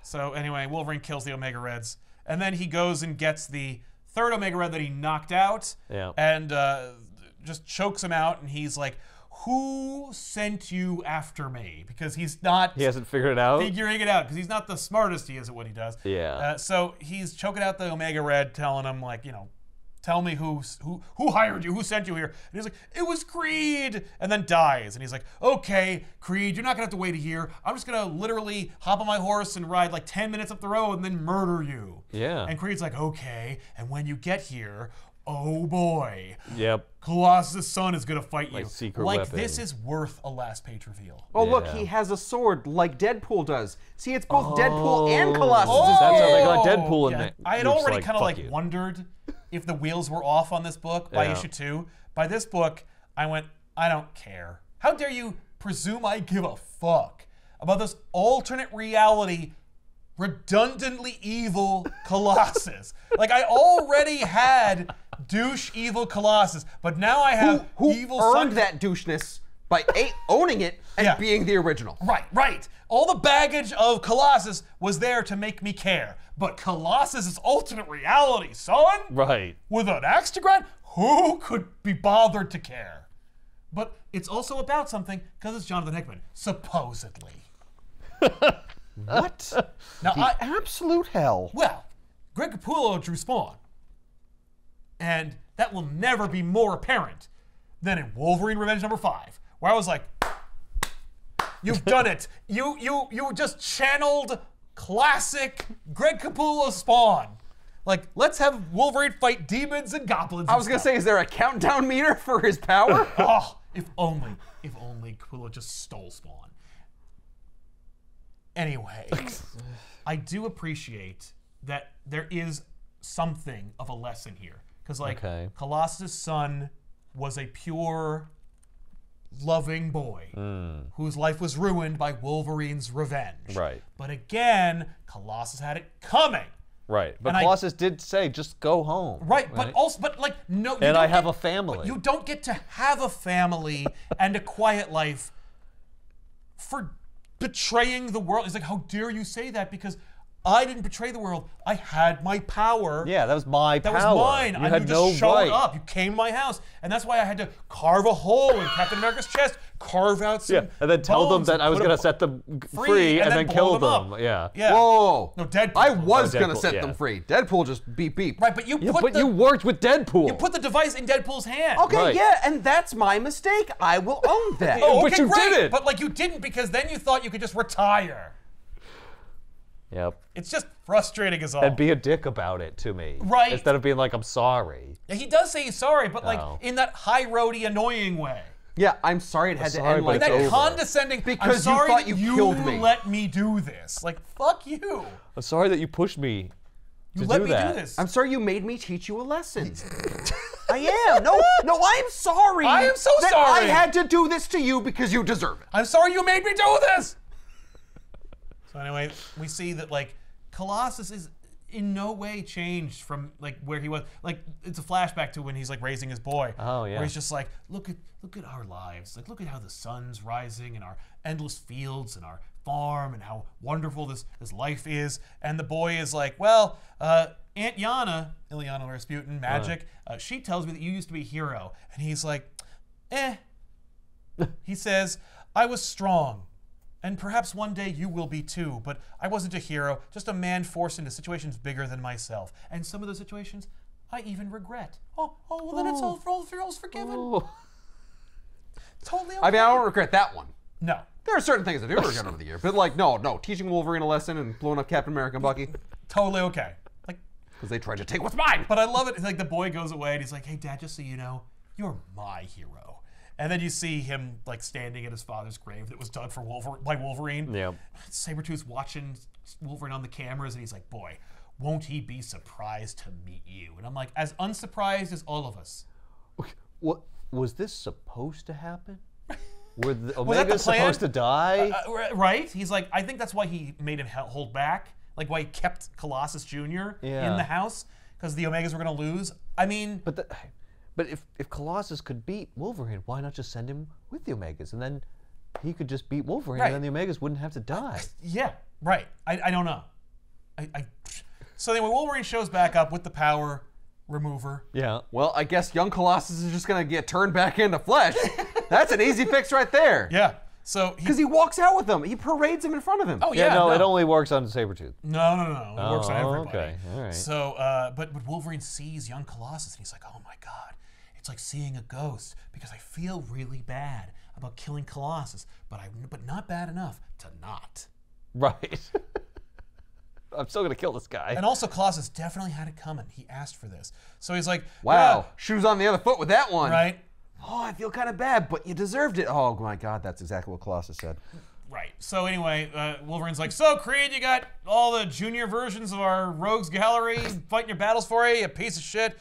So anyway, Wolverine kills the Omega Reds. And then he goes and gets the third Omega Red that he knocked out.
Yeah.
And just chokes him out, and he's like, who sent you after me? Because he's not...
He hasn't figured it out?
Figuring it out, because he's not the smartest he is at what he does.
Yeah.
So he's choking out the Omega Red, telling him, like, you know, tell me who hired you, who sent you here. And he's like, it was Creed, and then dies. And he's like, okay, Creed, you're not gonna have to wait a year. I'm just gonna literally hop on my horse and ride like 10 minutes up the road and then murder you.
Yeah.
And Creed's like, okay, and when you get here, oh boy.
Yep.
Colossus' son is gonna fight you.
secret
like
weapon.
this is worth a last page reveal.
Oh, look,
Yeah.
he has a sword like Deadpool does. See, it's both Deadpool and Colossus.
That's how they got Deadpool in
Yeah.
there.
I had
You're just
already kind of
"Fuck
like
you."
wondered if the wheels were off on this book by
Yeah.
issue 2. By this book, I went, I don't care. How dare you presume I give a fuck about this alternate reality, redundantly evil Colossus? Like, I already had douche evil Colossus, but now I have
Who
evil
earned
son.
that doucheness by owning it and
Yeah.
being the original.
Right. All the baggage of Colossus was there to make me care. But Colossus is alternate reality, son.
Right.
With an axe to grind, who could be bothered to care? But it's also about something because it's Jonathan Hickman, supposedly.
What?
Now,
Absolute hell.
well, Greg Capullo drew Spawn, and that will never be more apparent than in Wolverine Revenge #5, where I was like, "You've done it! You just channeled classic Greg Capullo Spawn. Like, let's have Wolverine fight demons and goblins."
I was gonna say, is there a countdown meter for his power?
oh, if only Capullo just stole Spawn. Anyway, I do appreciate that there is something of a lesson here. Because, like,
Okay.
Colossus' son was a pure, loving boy whose life was ruined by Wolverine's revenge.
Right.
But again, Colossus had it coming.
Right. But
And I-
Colossus did say, just go home.
Right, but also, but like, no. you
And
don't
I have
get-
a family.
You don't get to have a family and a quiet life for betraying the world. It's like, how dare you say that? Because I didn't betray the world. I had my power.
Yeah, that was my
That
power.
was mine.
You
and
had
you
no
just showed
right.
up. You came to my house. And that's why I had to carve a hole in Captain America's chest, carve out some
Yeah, and then tell them
bones
that
and
I was
put
going
them
to set them
free
free and then
blow
kill
them
them.
up.
Yeah.
Yeah.
Whoa.
No, Deadpool.
I was
Oh,
gonna
Deadpool,
set
yeah.
them free. Deadpool just beep beep.
Right, but you
Yeah,
put
but
the,
you worked with Deadpool.
you put the device in Deadpool's hand.
Okay,
Right.
yeah, and that's my mistake. I will own that.
Oh,
But
okay,
you
great.
didn't.
But like you didn't because then you thought you could just retire.
Yep.
It's just frustrating as all.
And be a dick about it to me.
Right.
Instead of being like, I'm sorry.
Yeah, he does say he's sorry, but like
Oh.
in that high roady, annoying way.
Yeah, I'm sorry it had to
sorry,
end
but
like
it's
That
over.
condescending.
Because
I'm
you
sorry
thought
that
you
you
killed me."
let me do this. Like fuck you.
I'm sorry that you pushed me to
You let
do
me
that.
do this.
I'm sorry you made me teach you a lesson. I am. No, I'm sorry.
I am so
that
sorry.
I had to do this to you because you deserve it.
I'm sorry you made me do this. So anyway, we see that like Colossus is in no way changed from like where he was. Like it's a flashback to when he's like raising his boy.
Oh, yeah.
Where he's just like, look at our lives. Like look at how the sun's rising and our endless fields and our farm and how wonderful this life is. And the boy is like, well, Aunt Yana, Ileana Rasputin, magic. She tells me that you used to be a hero. And he's like, He says, I was strong. And perhaps one day you will be too, but I wasn't a hero, just a man forced into situations bigger than myself. And some of those situations I even regret. Well then it's all forgiven.
Oh.
Totally okay.
I mean, I don't regret that one.
No.
There are certain things I do regret over the year, but like, no, teaching Wolverine a lesson and blowing up Captain America and Bucky
Totally okay. Like,
because they tried to take what's mine.
but I love it. It's like the boy goes away and he's like, hey dad, just so you know, you're my hero. And then you see him like standing at his father's grave that was dug for by Wolverine.
Yeah.
Sabretooth's watching Wolverine on the cameras and he's like, boy, won't he be surprised to meet you? And I'm like, as unsurprised as all of us.
What was this supposed to happen? Were the
Was that the
Omegas
plan?
supposed to die?
Right? He's like, I think that's why he made him hold back. Like why he kept Colossus Jr. in the house, because the Omegas were going to lose. I mean...
But if Colossus could beat Wolverine, why not just send him with the Omegas? And then he could just beat Wolverine, and then the Omegas wouldn't have to die.
Yeah, right. I don't know. So anyway, Wolverine shows back up with the power remover.
Yeah.
Well, I guess young Colossus is just going to get turned back into flesh. That's an easy fix right there.
Yeah. So
because he walks out with him. He parades him in front of him.
Oh, yeah.
No, it only works on Sabretooth.
No. It works on everybody.
Okay. All right.
So, but Wolverine sees young Colossus, and he's like, oh, my God. It's like seeing a ghost, because I feel really bad about killing Colossus, but not bad enough to not.
Right. I'm still going to kill this guy.
And also, Colossus definitely had it coming. He asked for this. So he's like,
wow, shoes on the other foot with that one.
Right.
Oh, I feel kind of bad, but you deserved it. Oh, my God, that's exactly what Colossus said.
Right. So anyway, Wolverine's like, so Creed, you got all the junior versions of our Rogues Gallery fighting your battles for you piece of shit.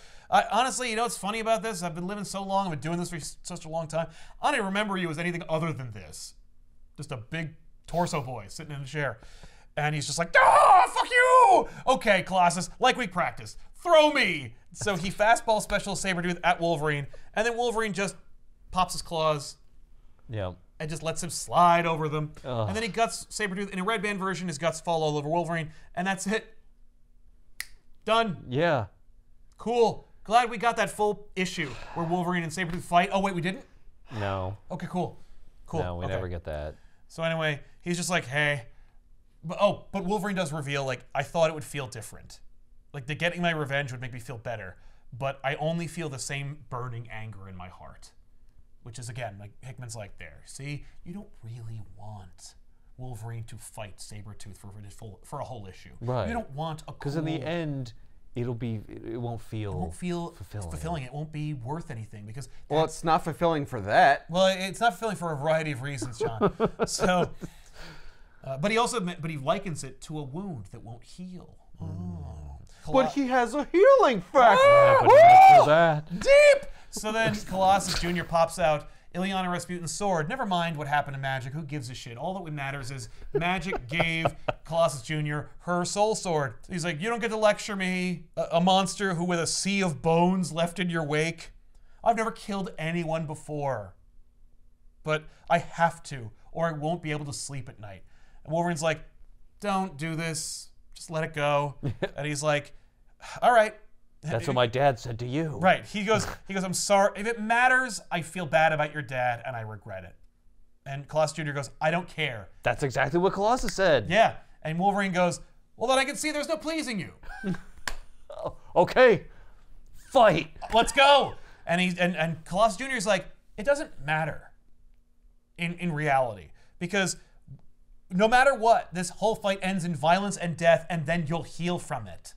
Honestly, you know what's funny about this? I've been living so long, I've been doing this for such a long time. I don't even remember you as anything other than this. Just a big torso boy sitting in a chair. And he's just like, fuck you! Okay, Colossus, like we practiced, throw me! So he fastball special Sabretooth at Wolverine, and then Wolverine just pops his claws.
Yeah.
And just lets him slide over them.
Ugh.
And then he guts Sabretooth. In a red band version, his guts fall all over Wolverine, and that's it. Done.
Yeah.
Cool. Glad we got that full issue where Wolverine and Sabretooth fight. Oh, wait, we didn't?
No.
Okay, cool. Cool.
No, we never get that.
So anyway, he's just like, hey. But Wolverine does reveal, like, I thought it would feel different. Like, the getting my revenge would make me feel better. But I only feel the same burning anger in my heart. Which is, again, like Hickman's like, there. See, you don't really want Wolverine to fight Sabretooth for a whole issue.
Right.
You don't want a
Because in the end, it won't feel
fulfilling. It won't be worth anything because
well, it's not fulfilling for that.
Well, it's not fulfilling for a variety of reasons, John. So, but he likens it to a wound that won't heal. Oh.
But he has a healing factor.
Deep. So then Colossus Jr. pops out Ileana Rasputin's sword. Never mind what happened to Magic. Who gives a shit? All that matters is Magic gave Colossus Jr. her soul sword. He's like, you don't get to lecture me, a monster who with a sea of bones left in your wake. I've never killed anyone before. But I have to, or I won't be able to sleep at night. And Wolverine's like, don't do this. Just let it go. And he's like, all right.
That's what my dad said to you.
Right. He goes, I'm sorry. If it matters, I feel bad about your dad and I regret it. And Colossus Jr. goes, I don't care.
That's exactly what Colossus said.
Yeah. And Wolverine goes, well, then I can see there's no pleasing you.
Okay. Fight.
Let's go. And Colossus Jr. is like, it doesn't matter in reality. Because no matter what, this whole fight ends in violence and death, and then you'll heal from it.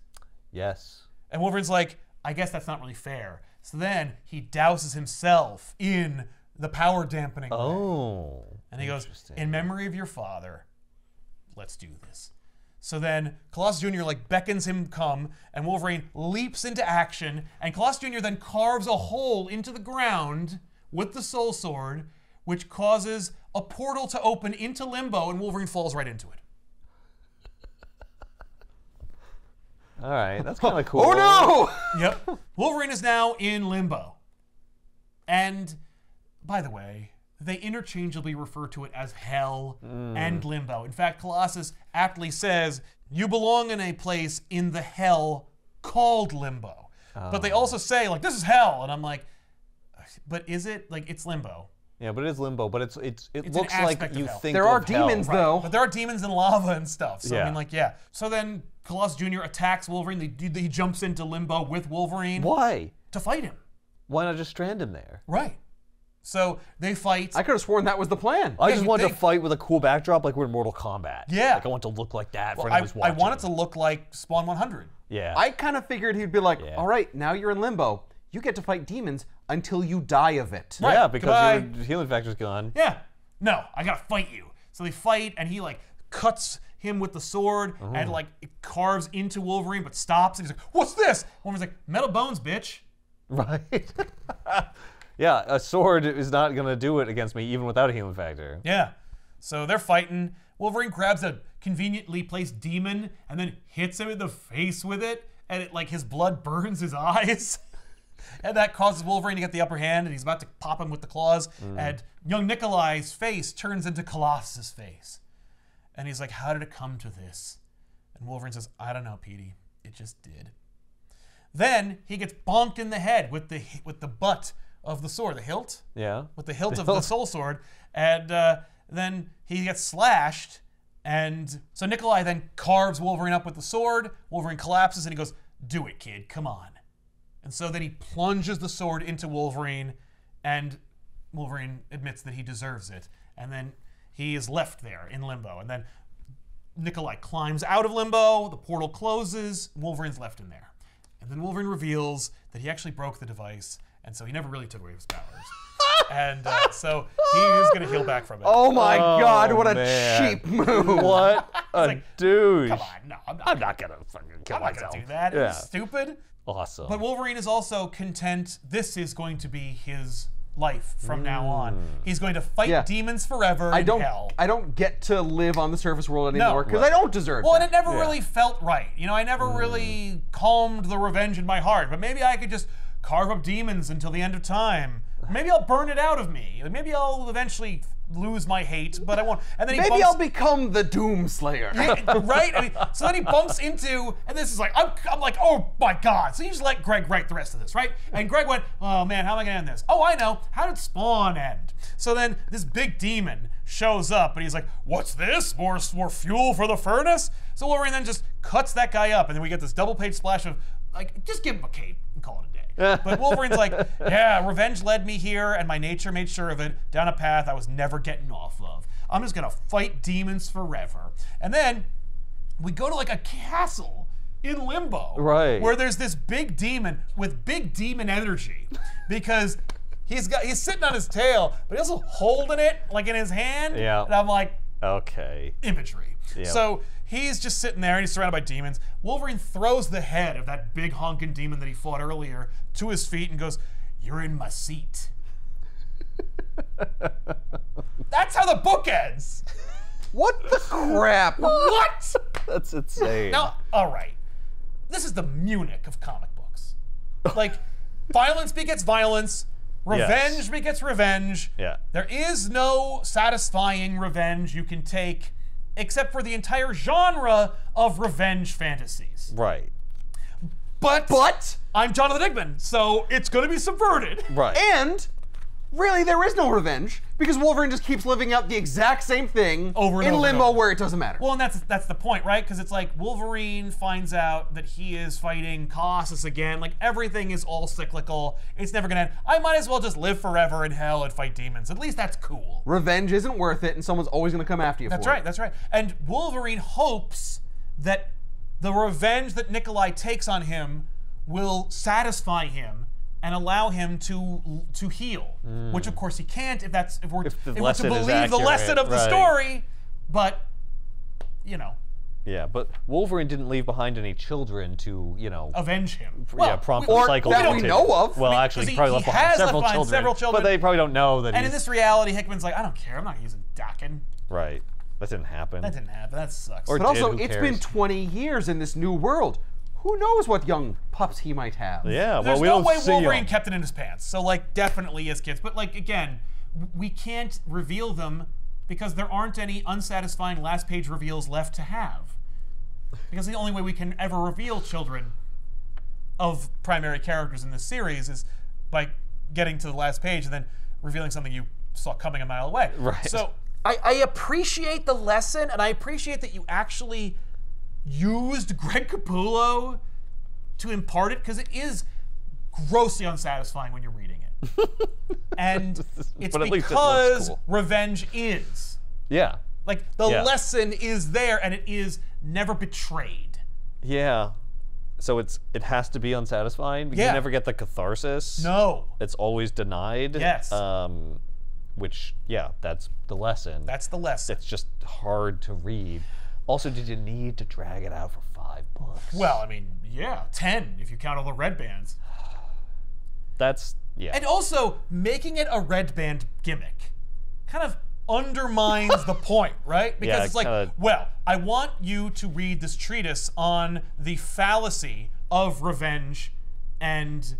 Yes.
And Wolverine's like, I guess that's not really fair. So then he douses himself in the power dampening ray. And he goes, in memory of your father, let's do this. So then Colossus Jr. like beckons him come, and Wolverine leaps into action, and Colossus Jr. then carves a hole into the ground with the soul sword, which causes a portal to open into limbo, and Wolverine falls right into it.
All right, that's kind of cool.
Oh no!
Yep. Wolverine is now in limbo. And, by the way, they interchangeably refer to it as hell and limbo. In fact, Colossus aptly says, you belong in a place in the hell called limbo. But they also say, like, this is hell. And I'm like, but is it? Like, it's limbo.
Yeah, but it is limbo. But it
It's
looks
an
like
aspect
you
of hell.
think
There are
of hell.
demons, though.
But there are demons and lava and stuff. So, I
Yeah.
mean, like, yeah. So then Colossus Jr. attacks Wolverine. He jumps into limbo with Wolverine.
Why?
To fight him.
Why not just strand him there?
Right. So they fight.
I could have sworn that was the plan.
I just
you
wanted to
think-
fight with a cool backdrop like we're in Mortal Kombat.
Yeah.
Like I want to look like that for
I
anyone who's watching.
want it to look like Spawn 100.
Yeah.
I kind of figured he'd be like,
Yeah.
all right, now you're in limbo. You get to fight demons until you die of it.
Right.
Yeah, because
Goodbye.
your healing factor's gone.
Yeah. No, I gotta fight you. So they fight, and he like cuts him with the sword, and like it carves into Wolverine, but stops. And he's like, "What's this?" Wolverine's like, "Metal bones, bitch."
Right. Yeah, a sword is not gonna do it against me even without a healing factor.
Yeah. So they're fighting. Wolverine grabs a conveniently placed demon and then hits him in the face with it, and it like his blood burns his eyes. And that causes Wolverine to get the upper hand, and he's about to pop him with the claws. And young Nikolai's face turns into Colossus's face. And he's like, how did it come to this? And Wolverine says, I don't know, Petey. It just did. Then he gets bonked in the head with the butt of the sword, the hilt.
Yeah.
With the hilt of the soul sword. And then he gets slashed. And so Nikolai then carves Wolverine up with the sword. Wolverine collapses and he goes, do it, kid, come on. And so then he plunges the sword into Wolverine, and Wolverine admits that he deserves it. And then he is left there in limbo. And then Nikolai climbs out of limbo, the portal closes, Wolverine's left in there. And then Wolverine reveals that he actually broke the device, and so he never really took away his powers. And so he is going to heal back from it.
Oh my God, what a
man.
cheap move.
What a
like,
douche.
Come on, no,
I'm not gonna fucking kill
I'm not
myself.
going to do that.
Yeah.
It's stupid.
Awesome.
But Wolverine is also content. This is going to be his life from now on. He's going to fight demons forever in hell.
I don't get to live on the surface world anymore because I don't deserve
Well,
that.
and it never really felt right. You know, I never really calmed the revenge in my heart. But maybe I could just carve up demons until the end of time. Maybe I'll burn it out of me. Maybe I'll eventually lose my hate, but I won't. And then
Maybe I'll become the Doomslayer.
Right? I mean, so then he bumps into, and this is like, I'm like, oh my God. So you just let Greg write the rest of this, right? And Greg went, oh man, how am I gonna end this? Oh, I know. How did Spawn end? So then this big demon shows up, and he's like, what's this? More fuel for the furnace? So Wolverine then just cuts that guy up, and then we get this double-page splash of, like, just give him a cape and call it a day. But Wolverine's like, yeah, revenge led me here, and my nature made sure of it, down a path I was never getting off of. I'm just gonna fight demons forever. And then we go to like a castle in Limbo,
right,
where there's this big demon with big demon energy, because he's sitting on his tail, but he's also holding it like in his hand.
Yeah.
And I'm like,
okay,
imagery.
Yep.
So he's just sitting there and he's surrounded by demons. Wolverine throws the head of that big honking demon that he fought earlier to his feet and goes, you're in my seat. That's how the book ends.
What the crap?
What?
That's insane.
Now, all right. This is the Munich of comic books. Like, violence begets violence. Revenge begets revenge.
Yeah.
There is no satisfying revenge you can take except for the entire genre of revenge fantasies.
Right.
But I'm Jonathan Hickman, so it's going to be subverted.
Right.
And really, there is no revenge because Wolverine just keeps living out the exact same thing
Over and
in
over and
Limbo
over.
where it doesn't matter.
Well, and that's the point, right? Because it's like Wolverine finds out that he is fighting Colossus again. Like, everything is all cyclical. It's never gonna end. I might as well just live forever in hell and fight demons. At least that's cool.
Revenge isn't worth it, and someone's always going to come after you
That's
for
right,
it.
that's right. And Wolverine hopes that the revenge that Nikolai takes on him will satisfy him and allow him to heal, which of course he can't if we're to
lesson is
believe the lesson
accurate,
of the
right.
story. But you know,
Yeah, but Wolverine didn't leave behind any children to,
avenge him.
prompt
we-
the
or
cycle.
that
to
we
continue.
know of.
Well,
I mean,
actually,
'cause
he probably
he
left behind
has
several
left behind
children,
several children.
but they probably don't know that
And in
he's...
this reality, Hickman's like, I don't care. I'm not using Dakin.
Right. That didn't happen.
That didn't happen. That sucks.
Or
But also,
who
it's
cares?
been 20 years in this new world. Who knows what young pups he might have?
Yeah, well,
There's
we
no
don't
way
see
Wolverine
him.
kept it in his pants. So, like, definitely as kids. But, like, again, we can't reveal them because there aren't any unsatisfying last page reveals left to have. Because the only way we can ever reveal children of primary characters in this series is by getting to the last page and then revealing something you saw coming a mile away.
Right.
So I appreciate the lesson, and I appreciate that you actually used Greg Capullo to impart it, because it is grossly unsatisfying when you're reading it. And it's
But at least it looks
because
cool.
revenge is.
Yeah.
Like, the
Yeah.
lesson is there, and it is never betrayed.
Yeah. So it has to be unsatisfying because
Yeah.
you never get the catharsis.
No.
It's always denied.
Yes.
Which, yeah, that's the lesson.
That's the lesson.
It's just hard to read. Also, did you need to drag it out for 5 books?
Well, I mean, yeah, 10 if you count all the red bands.
That's
And also, making it a red band gimmick kind of undermines the point, right? Because
Yeah,
it's like,
kinda...
well, I want you to read this treatise on the fallacy of revenge and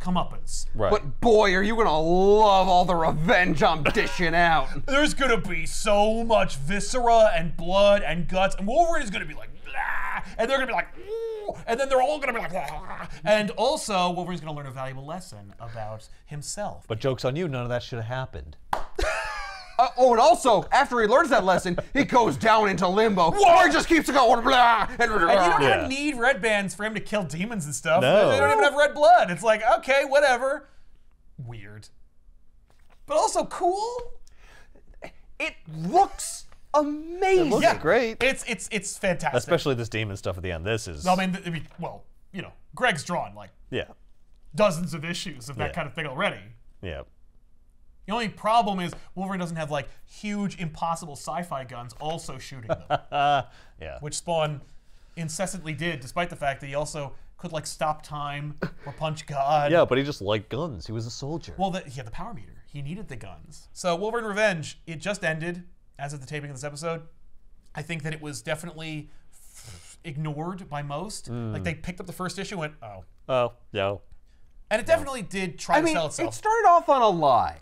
comeuppance.
Right.
But boy, are you gonna love all the revenge I'm dishing out.
There's gonna be so much viscera and blood and guts, and Wolverine is gonna be like, blah, and they're gonna be like, ooh, and then they're all gonna be like, blah. And also, Wolverine's gonna learn a valuable lesson about himself.
But joke's on you, none of that should have happened.
Oh, and also, after he learns that lesson, he goes down into limbo, where he just keeps going, blah,
And you don't
Yeah.
even need red bands for him to kill demons and stuff.
No.
They don't even have red blood. It's like, okay, whatever. Weird. But also cool.
It looks amazing.
It looks great.
It's fantastic.
Especially this demon stuff at the end. This is...
I mean, well, you know, Greg's drawn like
Yeah.
dozens of issues of that
Yeah.
kind of thing already.
Yeah.
The only problem is Wolverine doesn't have like huge, impossible sci-fi guns also shooting them,
Yeah.
which Spawn incessantly did, despite the fact that he also could like stop time or punch God.
Yeah, but he just liked guns. He was a soldier.
Well, he had the power meter. He needed the guns. So Wolverine Revenge, it just ended as of the taping of this episode. I think that it was definitely ignored by most. Like they picked up the first issue and went, oh.
Oh, no.
And it definitely did try
I
to
mean,
sell
it
itself.
started off on a lie.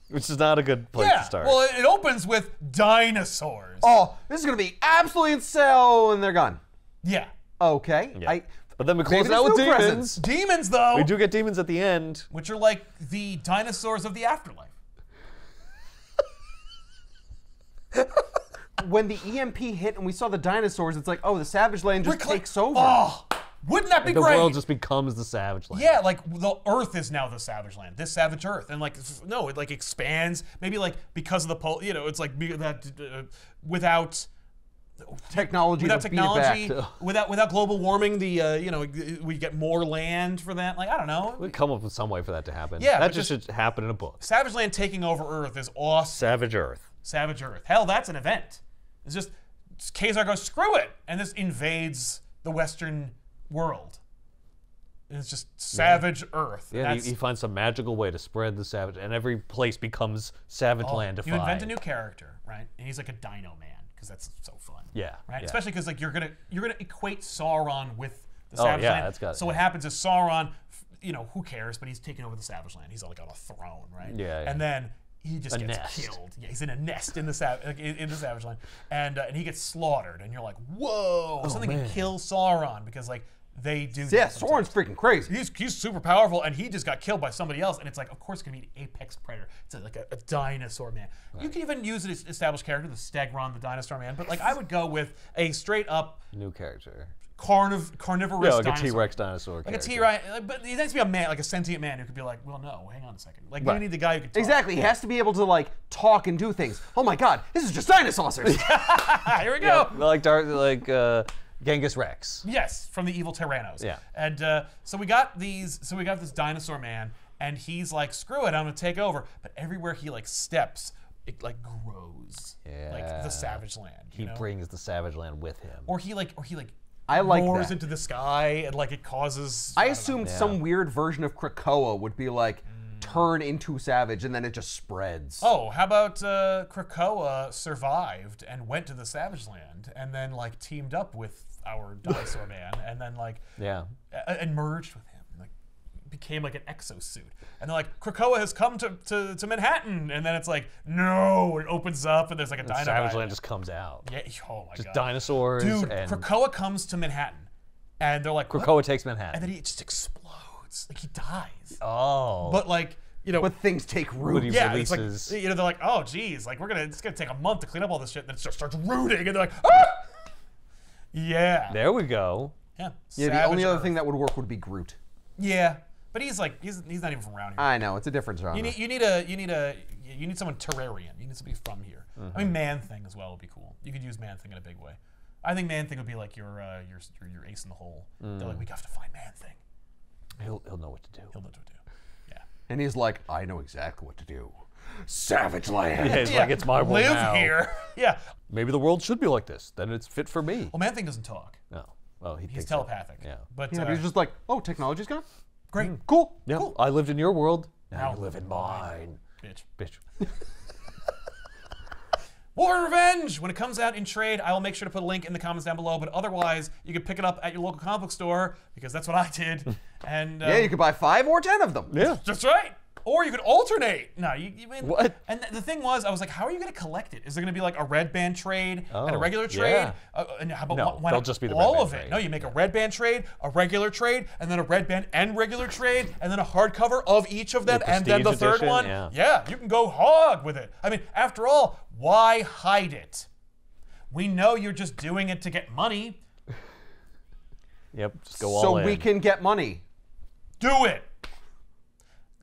Which is not a good place
Yeah,
to start.
well, it opens with dinosaurs.
Oh, this is gonna be absolutely insane, and they're gone.
Yeah.
Okay.
Yeah. But then we close
Maybe
it out with
there's no
demons.
presents.
Demons, though,
We do get demons at the end.
which are like the dinosaurs of the afterlife.
When the EMP hit and we saw the dinosaurs, it's like, oh, the Savage Land just takes over.
Oh, wouldn't that be
The
great?
world just becomes the Savage Land.
Yeah, like the Earth is now the Savage Land, this Savage Earth, and like no, it like expands. Maybe like because of the you know, it's like that without
Technology
without
to beat it back.
technology, without global warming, the you know, we get more land for that. Like I don't know,
We'd come up with some way for that to happen.
Yeah,
that
but
just should happen in a book.
Savage Land taking over Earth is awesome.
Savage Earth.
Savage Earth, hell, that's an event. It's just Kazar goes screw it, and this invades the Western world. And it's just Savage Earth. And
Yeah,
that's,
he finds some magical way to spread the Savage, and every place becomes Savage Landified.
you invent a new character, right? And he's like a Dino Man because that's so fun.
Yeah,
right.
yeah.
Especially because like you're gonna equate Sauron with the
Oh,
Savage
yeah,
Land.
that's got it,
so what
yeah.
happens is Sauron, you know, who cares? But he's taking over the Savage Land. He's like on a throne, right?
Yeah, yeah.
And then he just gets
nest.
killed. Yeah, he's in a nest in the Savage Land, and he gets slaughtered. And you're like, whoa! Something can
man.
kill Sauron because like they do.
Yeah,
that sometimes.
Sauron's freaking crazy.
He's super powerful, and he just got killed by somebody else. And it's like, of course, it's gonna be an apex predator. It's like a dinosaur man. You can even use an established character, the Stegron, the dinosaur man. But like, I would go with a straight up
New character.
carnivorous
Yeah, like
dinosaur.
a T-Rex dinosaur
Like a
character.
T-Rex, but he needs to be a man, like a sentient man who could be like, well, no, hang on a second. Like,
Right.
you need the guy who can talk.
Exactly. He has to be able to like talk and do things. Oh my God, this is just dinosaurs.
Here we go.
Like Genghis Rex.
Yes, from the evil Tyrannos.
Yeah.
And so we got this dinosaur man, and he's like, screw it, I'm gonna take over. But everywhere he like steps, it like grows. Like
Yeah.
the Savage Land.
He
You know?
brings the Savage Land with him.
Or he like
I like
roars
that.
into the sky and like it causes.
I
don't know.
assumed some weird version of Krakoa would be like turn into Savage and then it just spreads.
Oh, how about Krakoa survived and went to the Savage Land and then like teamed up with our dinosaur man and then like
Yeah.
and merged with him, like became like an exosuit. And they're like, Krakoa has come to Manhattan, and then it's like, no, it opens up and there's like a dino
Savage
guy.
Land just comes out.
Yeah, oh my
Just
god,
dinosaurs
dude.
and
Krakoa comes to Manhattan, and they're like, what?
Krakoa takes
And
Manhattan.
then he just explodes, like he dies.
Oh.
But like, you know,
But things take root.
he
yeah, it's
releases.
like, you know, they're like, oh geez, like it's gonna take a month to clean up all this shit, and then it just starts rooting, and they're like, ah! Yeah.
There we go.
Yeah.
Yeah, the only other thing that would work would be Groot.
Yeah, but he's like he's not even from around here.
I know, it's a different genre.
You need someone Terrarian. You need somebody from here. I mean, Man-Thing as well would be cool. You could use Man-Thing in a big way. I think Man-Thing would be like your ace in the hole. They're like, we have to find Man-Thing.
He'll know what to do.
He'll know what to do. Yeah.
And he's like, I know exactly what to do. Savage Land.
Yeah, it's like it's my world
Live
now.
here. Yeah.
Maybe the world should be like this. Then it's fit for me.
Well, Man-Thing doesn't talk.
No. Well,
He's
thinks
telepathic.
Yeah.
But
Yeah, but he's just like, oh, technology's gone?
Great.
Cool.
Yeah.
Cool.
I lived in your world.
Now
you live in mine.
Bitch.
Bitch.
Wolverine Revenge! When it comes out in trade, I will make sure to put a link in the comments down below, but otherwise, you can pick it up at your local comic book store, because that's what I did. And
Yeah, you could buy 5 or 10 of them.
Yeah.
That's right. Or you could alternate. No, you mean
What?
And the thing was, I was like, how are you going to collect it? Is there going to be like a red band trade and a
Oh,
regular trade?
yeah.
And how about
No,
why
they'll
not
just be the
all
red band
of it?
trade.
No, you make a red band trade, a regular trade, and then a red band and regular trade, and then a hardcover of each of them,
The
and then the
prestige
third
edition,
one.
yeah.
You can go hog with it. I mean, after all, why hide it? We know you're just doing it to get money.
Yep. Just go all
So
in.
we can get money.
Do it.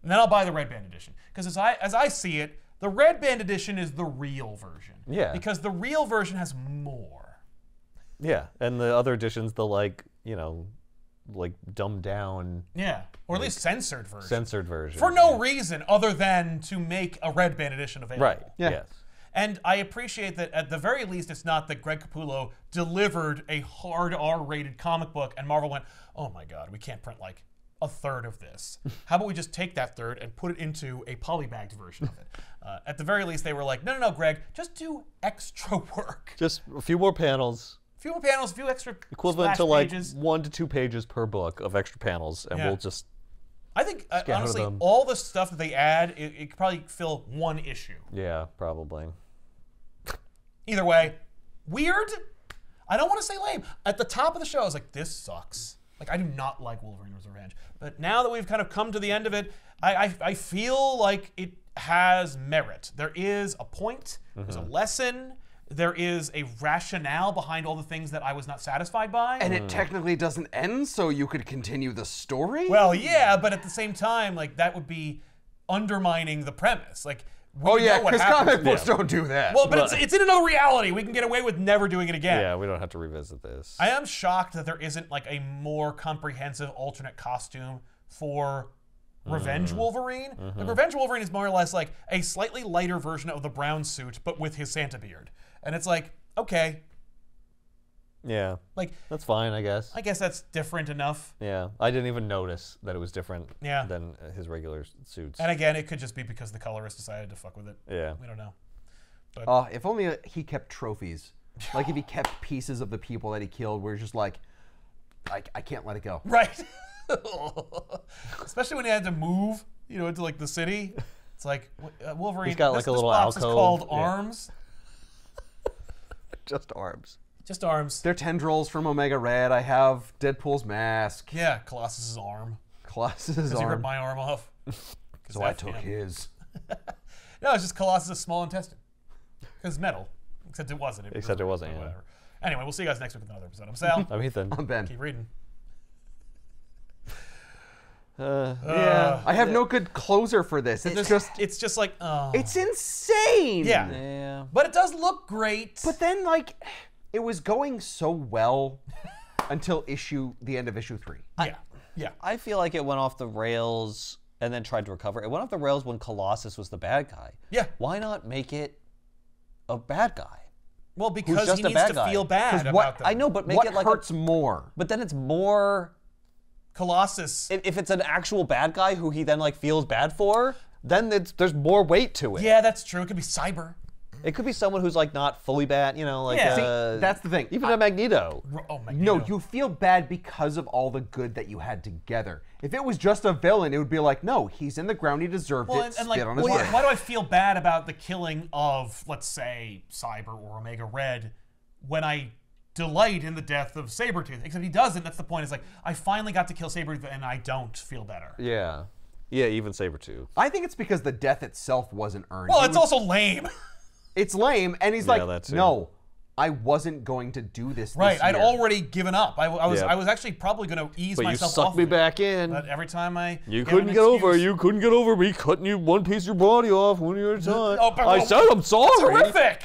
And then I'll buy the red band edition. Because as I see it, the red band edition is the real version.
Yeah.
Because the real version has more.
Yeah, and the other editions, the like dumbed down,
Yeah. Or at least censored version.
censored version.
For no reason other than to make a red band edition available.
Right.
Yeah.
Yes.
And I appreciate that at the very least it's not that Greg Capullo delivered a hard R-rated comic book and Marvel went, oh my God, we can't print like a third of this. How about we just take that third and put it into a polybagged version of it? At the very least, they were like, no, Greg, just do extra work.
Just a few more panels,
A few more panels, a few extra
equivalent
splash
to like
pages.
1 to 2 pages per book of extra panels, and
Yeah.
we'll just
I think,
out of
honestly,
them.
all the stuff that they add, it could probably fill one issue.
yeah, probably.
Either way, weird. I don't want to say lame. At the top of the show, I was like, this sucks. Like, I do not like Wolverine's Revenge. But now that we've kind of come to the end of it, I feel like it has merit. There is a point, there's a lesson, there is a rationale behind all the things that I was not satisfied by.
And it technically doesn't end, so you could continue the story?
Well, yeah, but at the same time, like, that would be undermining the premise. Like, we
oh yeah,
know what
because
happens.
comic books don't do that.
Well, but it's in another reality. We can get away with never doing it again.
Yeah, we don't have to revisit this.
I am shocked that there isn't like a more comprehensive alternate costume for Revenge Wolverine. Like, Revenge Wolverine is more or less like a slightly lighter version of the brown suit, but with his Santa beard. And it's like, okay,
Yeah,
like
that's fine, I guess.
I guess that's different enough.
Yeah, I didn't even notice that it was different
Yeah.
than his regular suits.
And again, it could just be because the colorist decided to fuck with it.
Yeah.
We don't know.
If only he kept trophies. Like if he kept pieces of the people that he killed, where it's just like, I can't let it go.
Right. Especially when he had to move, into like the city. It's like Wolverine.
He's got, like,
this
a little
box is
alcove.
called
Yeah.
Arms.
Just arms.
Just arms.
They're tendrils from Omega Red. I have Deadpool's mask.
Yeah, Colossus's arm.
Colossus'
Because he ripped
arm.
my arm off.
So I took his.
No, it's just Colossus' small intestine. Because it's metal. Except it wasn't.
Except it wasn't, yeah.
Whatever. Anyway, we'll see you guys next week with another episode. I'm Sal.
I'm Ethan.
I'm Ben.
Keep reading.
Yeah. I have no good closer for this.
It's just like, oh.
It's insane.
Yeah.
Yeah.
But it does look great.
But then, like, it was going so well until the end of issue 3.
Yeah.
I feel like it went off the rails and then tried to recover. It went off the rails when Colossus was the bad guy.
Yeah.
Why not make it a bad guy?
Well, because
just
he
a
needs
bad
to
guy.
feel bad
'Cause
about them.
I know, but make
What
it like
hurts more?
But then it's more.
Colossus.
If it's an actual bad guy who he then like feels bad for, then there's more weight to it.
Yeah, that's true. It could be Cyber.
It could be someone who's like not fully bad, like
Yeah.
See, that's the thing.
even a Magneto.
Oh my
No,
God.
you feel bad because of all the good that you had together. If it was just a villain, it would be like, no, he's in the ground, he deserved
Well,
it,
and like,
spit on his
why,
dick.
why do I feel bad about the killing of, let's say, Cyber or Omega Red when I delight in the death of Sabretooth? Except he doesn't. That's the point. It's like, I finally got to kill Sabretooth and I don't feel better.
Yeah. Yeah, even Sabretooth.
I think it's because the death itself wasn't earned.
Well, it's also lame.
It's lame, and he's
Yeah,
like,
that too.
no, I wasn't going to do this
Right.
this
I'd
year.
already given up. I was
Yeah.
I was actually probably going to ease
But you
myself
sucked
off
me
of it.
back in.
But every time I
You
gave
couldn't
an
get over.
excuse-
You couldn't get over me cutting you one piece of your body off one at a time.
Oh, but-
I said I'm sorry.
Terrific.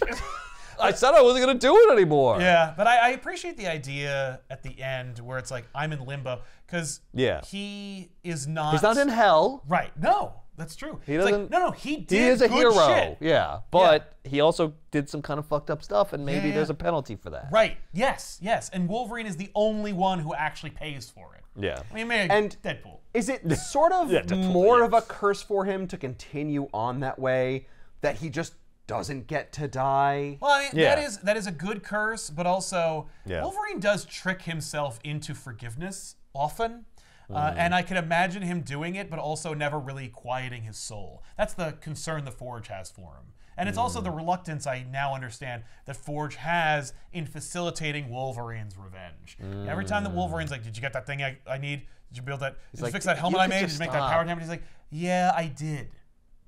I said I wasn't gonna do it anymore.
Yeah, but I appreciate the idea at the end where it's like I'm in limbo because
Yeah.
he is not.
He's not in hell.
Right. No. That's true.
He
It's like,
doesn't.
no, he did
He is a
good
hero.
shit.
Yeah, but he also did some kind of fucked up stuff, and maybe
Yeah.
there's a penalty for that.
Right. Yes. And Wolverine is the only one who actually pays for it.
Yeah.
I mean, maybe
And-
Deadpool.
Is it sort of
Deadpool,
more of a
yes.
curse for him to continue on that way, that he just doesn't get to die?
Well, I mean,
Yeah.
that is a good curse, but also
Yeah.
Wolverine does trick himself into forgiveness often. And I can imagine him doing it, but also never really quieting his soul. That's the concern the Forge has for him. And it's also the reluctance I now understand that Forge has in facilitating Wolverine's revenge. Every time that Wolverine's like, did you get that thing I need? Did you build that? Did you
like,
fix that helmet
you
I
could
made? Did
just
you make that
stop.
power hammer? He's like, yeah, I did.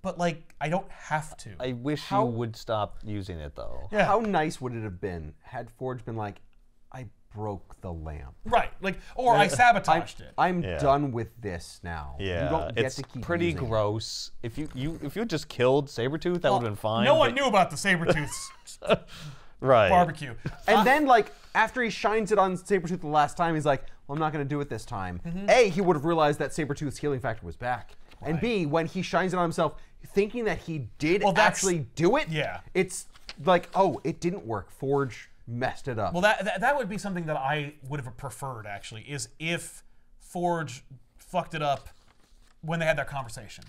But like, I don't have to.
I wish
How-
you would stop using it though.
Yeah.
How nice would it have been had Forge been like, I broke the lamp.
Right. Like, or I sabotaged it.
I'm
Yeah.
done with this now.
Yeah,
You don't get
it's
to keep
pretty
using it.
gross. If you just killed Sabretooth, that would have been fine.
No one
but-
knew about the Sabretooth's
right.
barbecue.
And then, like, after he shines it on Sabretooth the last time, he's like, well, I'm not going to do it this time. A, he would have realized that Sabretooth's healing factor was back. And B, when he shines it on himself, thinking that he did
Well, that's-
actually do it,
yeah.
it's like, oh, it didn't work. Forge messed it up.
Well, that would be something that I would have preferred, actually, is if Forge fucked it up when they had that conversation.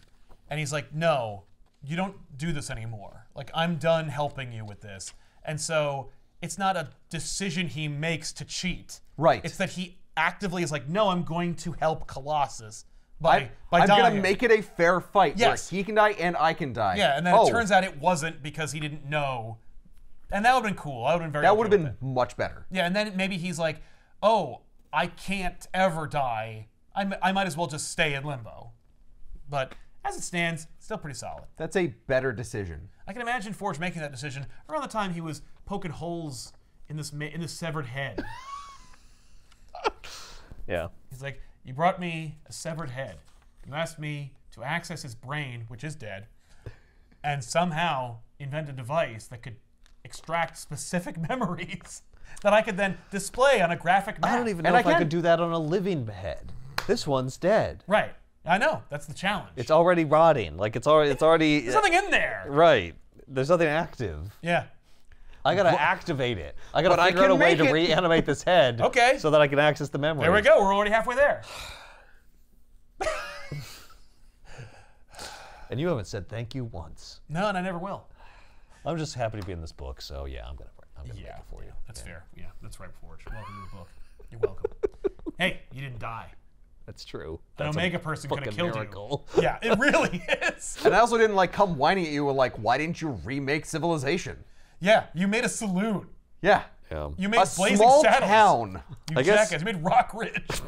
And he's like, no, you don't do this anymore. Like, I'm done helping you with this. And so it's not a decision he makes to cheat.
Right.
It's that he actively is like, no, I'm going to help Colossus by
I'm
dying.
going to make it a fair fight
Yes.
where he can die and I can die.
Yeah, and then
Oh,
it turns out it wasn't because he didn't know. And that would have been cool. I would have been very
that
okay
would have
with
been
it.
much better.
Yeah, and then maybe he's like, oh, I can't ever die. I might as well just stay in limbo. But as it stands, still pretty solid.
That's a better decision.
I can imagine Forge making that decision around the time he was poking holes in this severed head.
Yeah.
He's like, you brought me a severed head. You asked me to access his brain, which is dead, and somehow invent a device that could extract specific memories that I could then display on a graphic map.
I don't even know
And
if
I
I
can-
could do that on a living head. This one's dead.
Right. I know. That's the challenge.
It's already rotting. Like it's already
There's something in there.
right. There's nothing active.
Yeah.
I gotta activate it. I gotta
But I
figure out a
can
way
make
to
it.
reanimate this head.
Okay.
So that I can access the memory.
There we go. We're already halfway there.
And you haven't said thank you once.
No, and I never will.
I'm just happy to be in this book, so yeah, I'm gonna make
Yeah.
it for you.
That's fair. Yeah, that's right, Forge. Welcome to the book. You're welcome. Hey, you didn't die.
That's true.
An
That's a
Omega person could have
fucking
killed
miracle.
you. Yeah, it really is.
And I also didn't like come whining at you with like, why didn't you remake Civilization?
Yeah, you made a saloon.
Yeah.
Yeah.
You made
A
Blazing
small
Saddles.
town.
You
I guess-
jackass. You made Rock Ridge.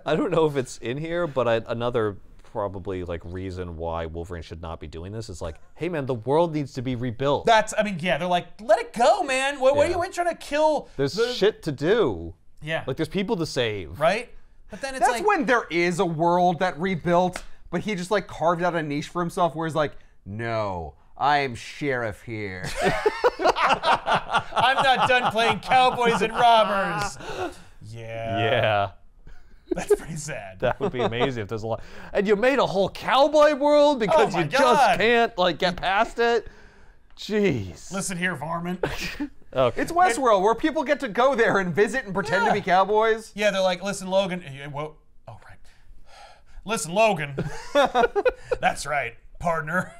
I don't know if it's in here, but another probably like reason why Wolverine should not be doing this is like, hey man, the world needs to be rebuilt.
Yeah, they're like, let it go, man. What are
Yeah.
you trying to kill?
There's shit to do.
Yeah.
Like there's people to save.
Right? But then it's
That's
like,
when there is a world that rebuilt, but he just like carved out a niche for himself where he's like, no, I'm sheriff here.
I'm not done playing cowboys and robbers. Yeah.
Yeah.
That's pretty sad.
That would be amazing if there's a lot. And you made a whole cowboy world because
my
you just
God.
can't like get past it. Jeez.
Listen here, varmint.
Okay.
It's Westworld where people get to go there and visit and pretend to be cowboys.
Yeah, they're like, listen, Logan. Whoa. Oh, right. Listen, Logan. That's right, partner.